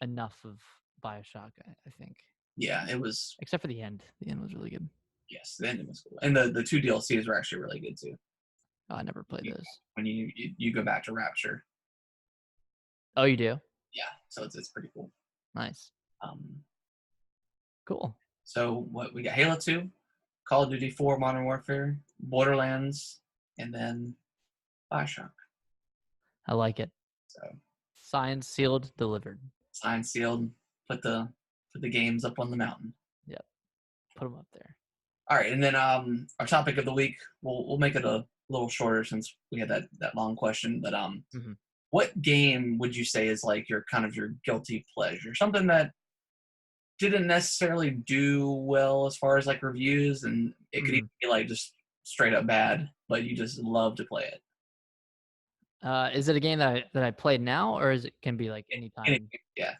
enough of BioShock, I think. Yeah, it was. Except for the end. The end was really good. Yes, the ending was cool, and the two DLCs were actually really good too. Oh, I never played those. When you go back to Rapture, Oh, you do? yeah, so it's pretty cool. Nice. Um, Cool. so what we got: Halo 2, Call of Duty 4, Modern Warfare, Borderlands, and then Bioshock. I like it. So Signed, sealed, delivered. signed, sealed. Put the games up on the mountain. Yep. Put them up there. All right, and then our topic of the week, we'll make it a little shorter since we had that long question. But Hmm. what game would you say is like your kind of your guilty pleasure? Something that didn't necessarily do well as far as like reviews, and it could Hmm. even be like just straight up bad, but you just love to play it. Is it a game that I played now, or is it can be like anytime? Yeah.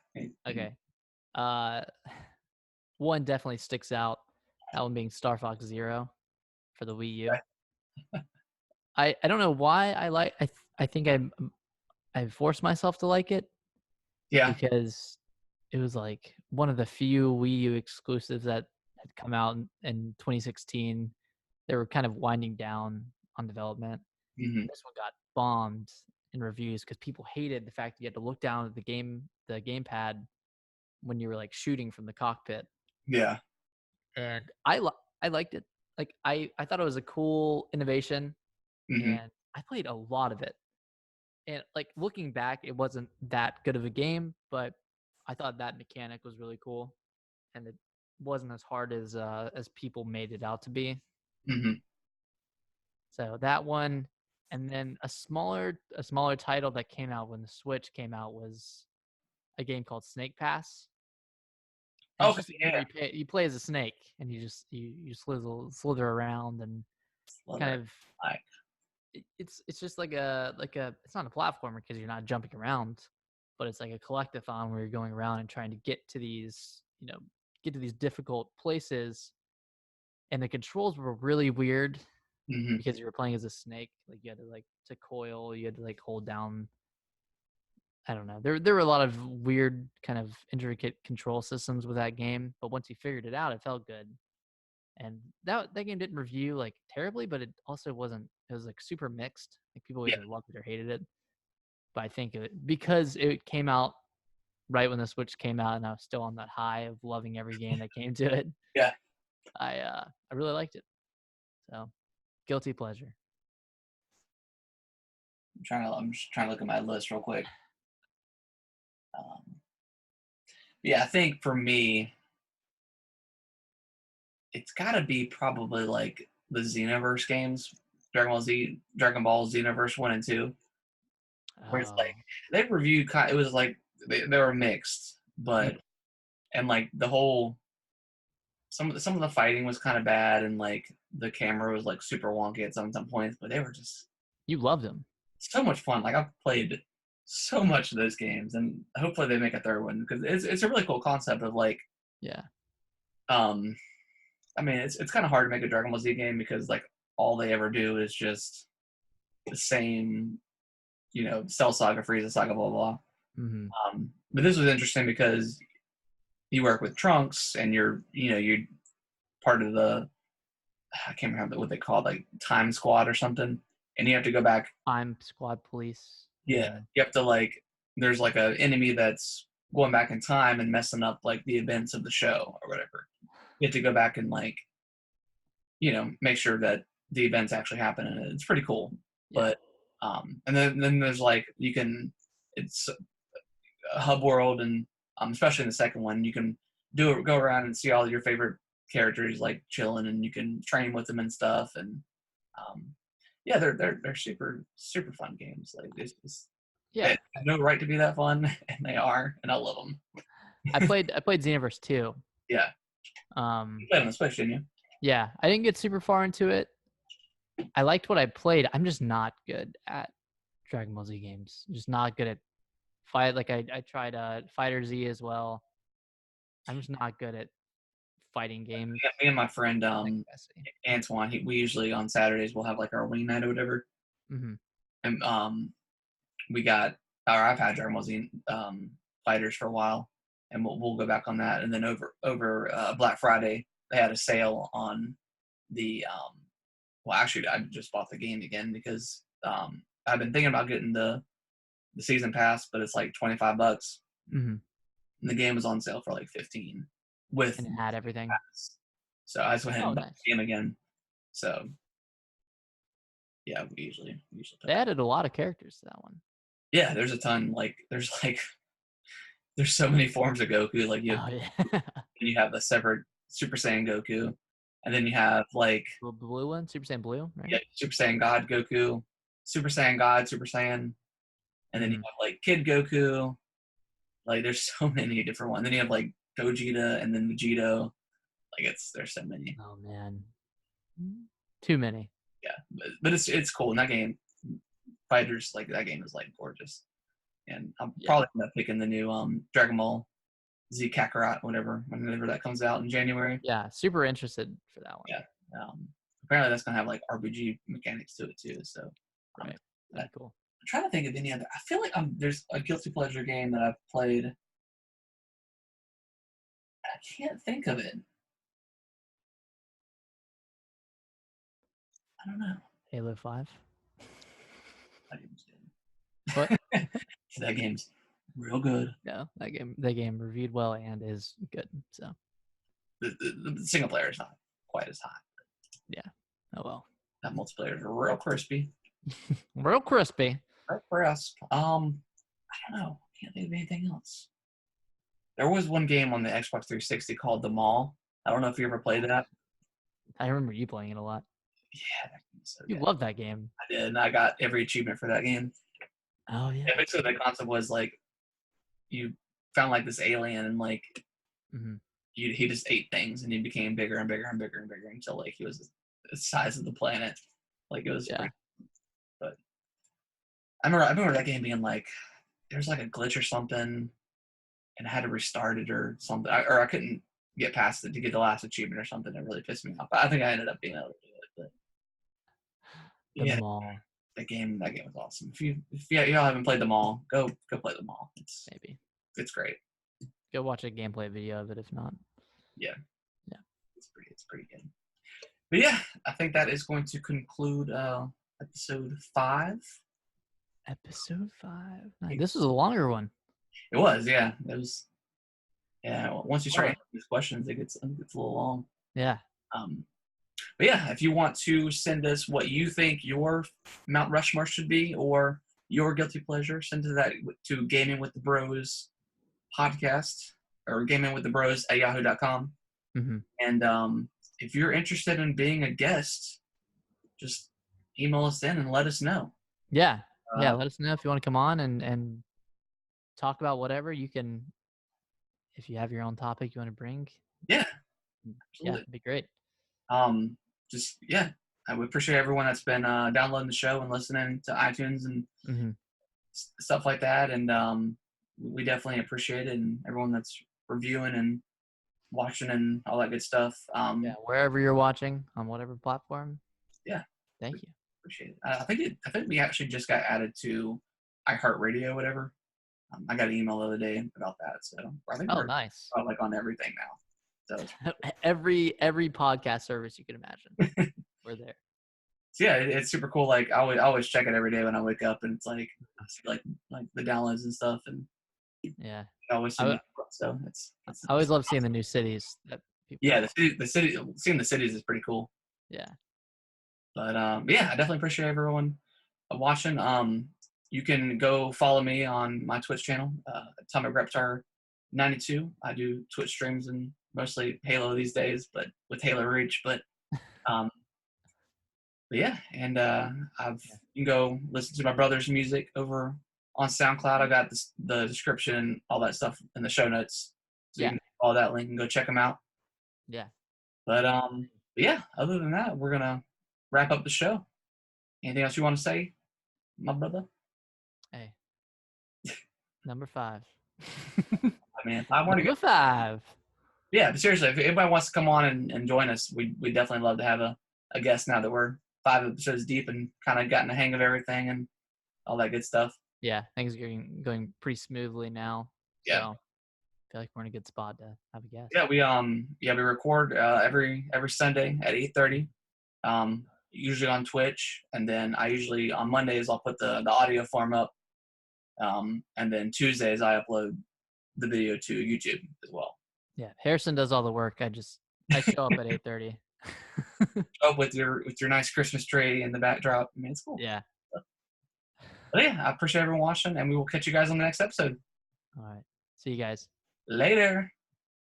Okay. Uh, one definitely sticks out. That one being Star Fox Zero for the Wii U. I don't know why I think I forced myself to like it Yeah. because it was like one of the few Wii U exclusives that had come out in 2016. They were kind of winding down on development. Hmm. This one got bombed in reviews because people hated the fact that you had to look down at the gamepad when you were like shooting from the cockpit. Yeah. And I liked it. Like I thought it was a cool innovation, Hmm. and I played a lot of it. And like looking back, it wasn't that good of a game, but I thought that mechanic was really cool, and it wasn't as hard as people made it out to be. Hmm. So that one, and then a smaller title that came out when the Switch came out was a game called Snake Pass, and it's Okay. just a game Yeah. where you play as a snake and you slither around and Love kind it. of Like. it's just like a it's not a platformer because you're not jumping around, but it's like a collectathon where you're going around and trying to get to these difficult places, and the controls were really weird Hmm. because you were playing as a snake. Like you had to like to coil, you had to like hold down. I don't know. There were a lot of weird kind of intricate control systems with that game, but once you figured it out, it felt good. And that game didn't review like terribly, but it also wasn't. It was like super mixed. Like people Yeah. either loved it or hated it. But I think because it came out right when the Switch came out, and I was still on that high of loving every game that came to it. Yeah. I really liked it. So guilty pleasure. I'm just trying to look at my list real quick. Um, Yeah, I think for me, it's got to be probably like the Xenoverse games, Dragon Ball Xenoverse 1 and 2, where it's like Oh, they reviewed it was like they were mixed, mm, but and like the whole some of the fighting was kind of bad, and like the camera was like super wonky at some points, but they were just you loved him. so much fun. Like I've played so much of those games, and hopefully they make a third one because it's a really cool concept of like Yeah. um I mean it's kind of hard to make a Dragon Ball Z game because like all they ever do is just the same, Cell Saga, Frieza Saga, blah blah. Hmm. But this was interesting because you work with Trunks and you're part of the I can't remember what they call it, like Time Squad or something, and you have to go back. I'm Squad Police. Yeah, And you have to like. There's like a enemy that's going back in time and messing up like the events of the show or whatever. You have to go back and like make sure that the events actually happen, and it's pretty cool. yeah. But and then there's like it's a hub world, and especially in the second one, you can go around and see all your favorite characters like chilling, and you can train with them and stuff, and um, yeah, they're super super fun games. Like they Yeah. have no right to be that fun, and they are, and I love them. I played Xenoverse 2. Yeah, you Um played on the Switch, didn't you? yeah, I didn't get super far into it. I liked what I played. I'm just not good at Dragon Ball Z games. Just not good at like I tried Fighter Z as well. I'm just not good at fighting games. Yeah, me and my friend That capacity. Antoine, we usually on Saturdays we'll have like our wing night or whatever, Mm-hmm. and we got or I've had Dragon Ball Z fighters for a while, and we'll go back on that. And then over Black Friday, they had a sale on the well, actually, I just bought the game again because I've been thinking about getting the season pass, but it's like $25. Mm-hmm. And the game was on sale for like 15 with And it had everything. pass. So I just went ahead Oh, and bought nice. the game again. So yeah, we usually They play. added a lot of characters to that one. Yeah, there's a ton. Like there's so many forms of Goku. Like Oh yeah. you have the severed Super Saiyan Goku, and then you have like The blue one, Super Saiyan Blue, right? yeah, Super Saiyan God Goku, Super Saiyan God, Super Saiyan, and then you Mm-hmm. have like Kid Goku. Like there's so many different ones. Then you have like Gogeta and then Vegito. Like there's so many. Oh man, too many. Yeah, but it's cool. And that game, fighters like that game is like gorgeous. And I'm Yeah, probably gonna pick in the new Dragon Ball Z Kakarot, whenever that comes out in January. yeah. Super interested for that one. Yeah. Apparently that's gonna have like RPG mechanics to it too. So Right. That'd be cool. I'm trying to think of any other. I feel like there's a guilty pleasure game that I've played. I can't think of it. I don't know. Halo 5. That game's What? good. That game's real good. No, that game reviewed well and is good. So The single player is not quite as hot. yeah. Oh well. That multiplayer is real crispy. Real crispy. Real crisp. I don't know. Can't think of anything else. There was one game on the Xbox 360 called The Mall. I don't know if you ever played that. I remember you playing it a lot. Yeah, that game's so You good. love that game. I did, and I got every achievement for that game. Oh yeah. Yeah, basically the concept was like you found like this alien, and like Mm-hmm. he just ate things, and he became bigger and bigger and bigger and bigger until like he was the size of the planet. Like it was Yeah. pretty. But I remember that game being like there's like a glitch or something, and I had to restart it or something, or I couldn't get past it to get the last achievement or something. It really pissed me off. But I think I ended up being able to do it. But The yeah, mall, that game was awesome. If y'all haven't played them all, go play them all. maybe. It's great. Go watch a gameplay video of it if not. Yeah. Yeah. It's pretty good. But yeah, I think that is going to conclude episode 5. Episode 5. Nice. This was a longer one. It was, yeah. It was. Yeah. Once you start answering these questions, it gets a little long. Yeah. But yeah, if you want to send us what you think your Mount Rushmore should be or your guilty pleasure, send to Gaming with the Bros podcast or gamingwiththebros@yahoo.com. Mm-hmm. And if you're interested in being a guest, just email us in and let us know. Yeah. Yeah. Let us know if you want to come on and talk about whatever you can. If you have your own topic you want to bring. Yeah, Yeah, absolutely. it'd be great. Just yeah, I would appreciate everyone that's been downloading the show and listening to iTunes and Mm-hmm. stuff like that. And we definitely appreciate it, and everyone that's reviewing and watching and all that good stuff. Yeah, wherever you're watching on whatever platform. Yeah, Thank you. appreciate it. I think we actually just got added to iHeartRadio, whatever. I got an email the other day about that, so I think we're nice. like on everything now. So every podcast service you can imagine, we're there. So yeah, it's super cool. Like I always check it every day when I wake up, and it's like I see like the downloads and stuff, and Yeah, I always see new stuff, so it's I always love seeing the new cities that people. Yeah, the city, seeing the cities is pretty cool. Yeah. But yeah, I definitely appreciate everyone watching. You can go follow me on my Twitch channel, Atomic Reptar 92. I do Twitch streams and mostly Halo these days, but with Halo Reach. Um, but yeah, and you can go listen to my brother's music over on SoundCloud. I got the description, all that stuff in the show notes, so you can follow that link and go check them out. Yeah. But yeah, other than that, we're gonna wrap up the show. Anything else you want to say, my brother? Hey, number 5. I mean, I want to go. Number 5. Yeah, but seriously, if anybody wants to come on and join us, we definitely love to have a guest now that we're 5 episodes deep and kind of gotten the hang of everything and all that good stuff. Yeah, things are going pretty smoothly now. Yeah. So I feel like we're in a good spot to have a guest. Yeah, we record every Sunday at 8:30, usually on Twitch, and then I usually on Mondays I'll put the audio form up, and then Tuesdays I upload the video to YouTube as well. Yeah, Harrison does all the work. I show up at 8:30. Oh, with your nice Christmas tree in the backdrop. I mean, it's cool. Yeah. But yeah, I appreciate everyone watching, and we will catch you guys on the next episode. All right. See you guys. Later.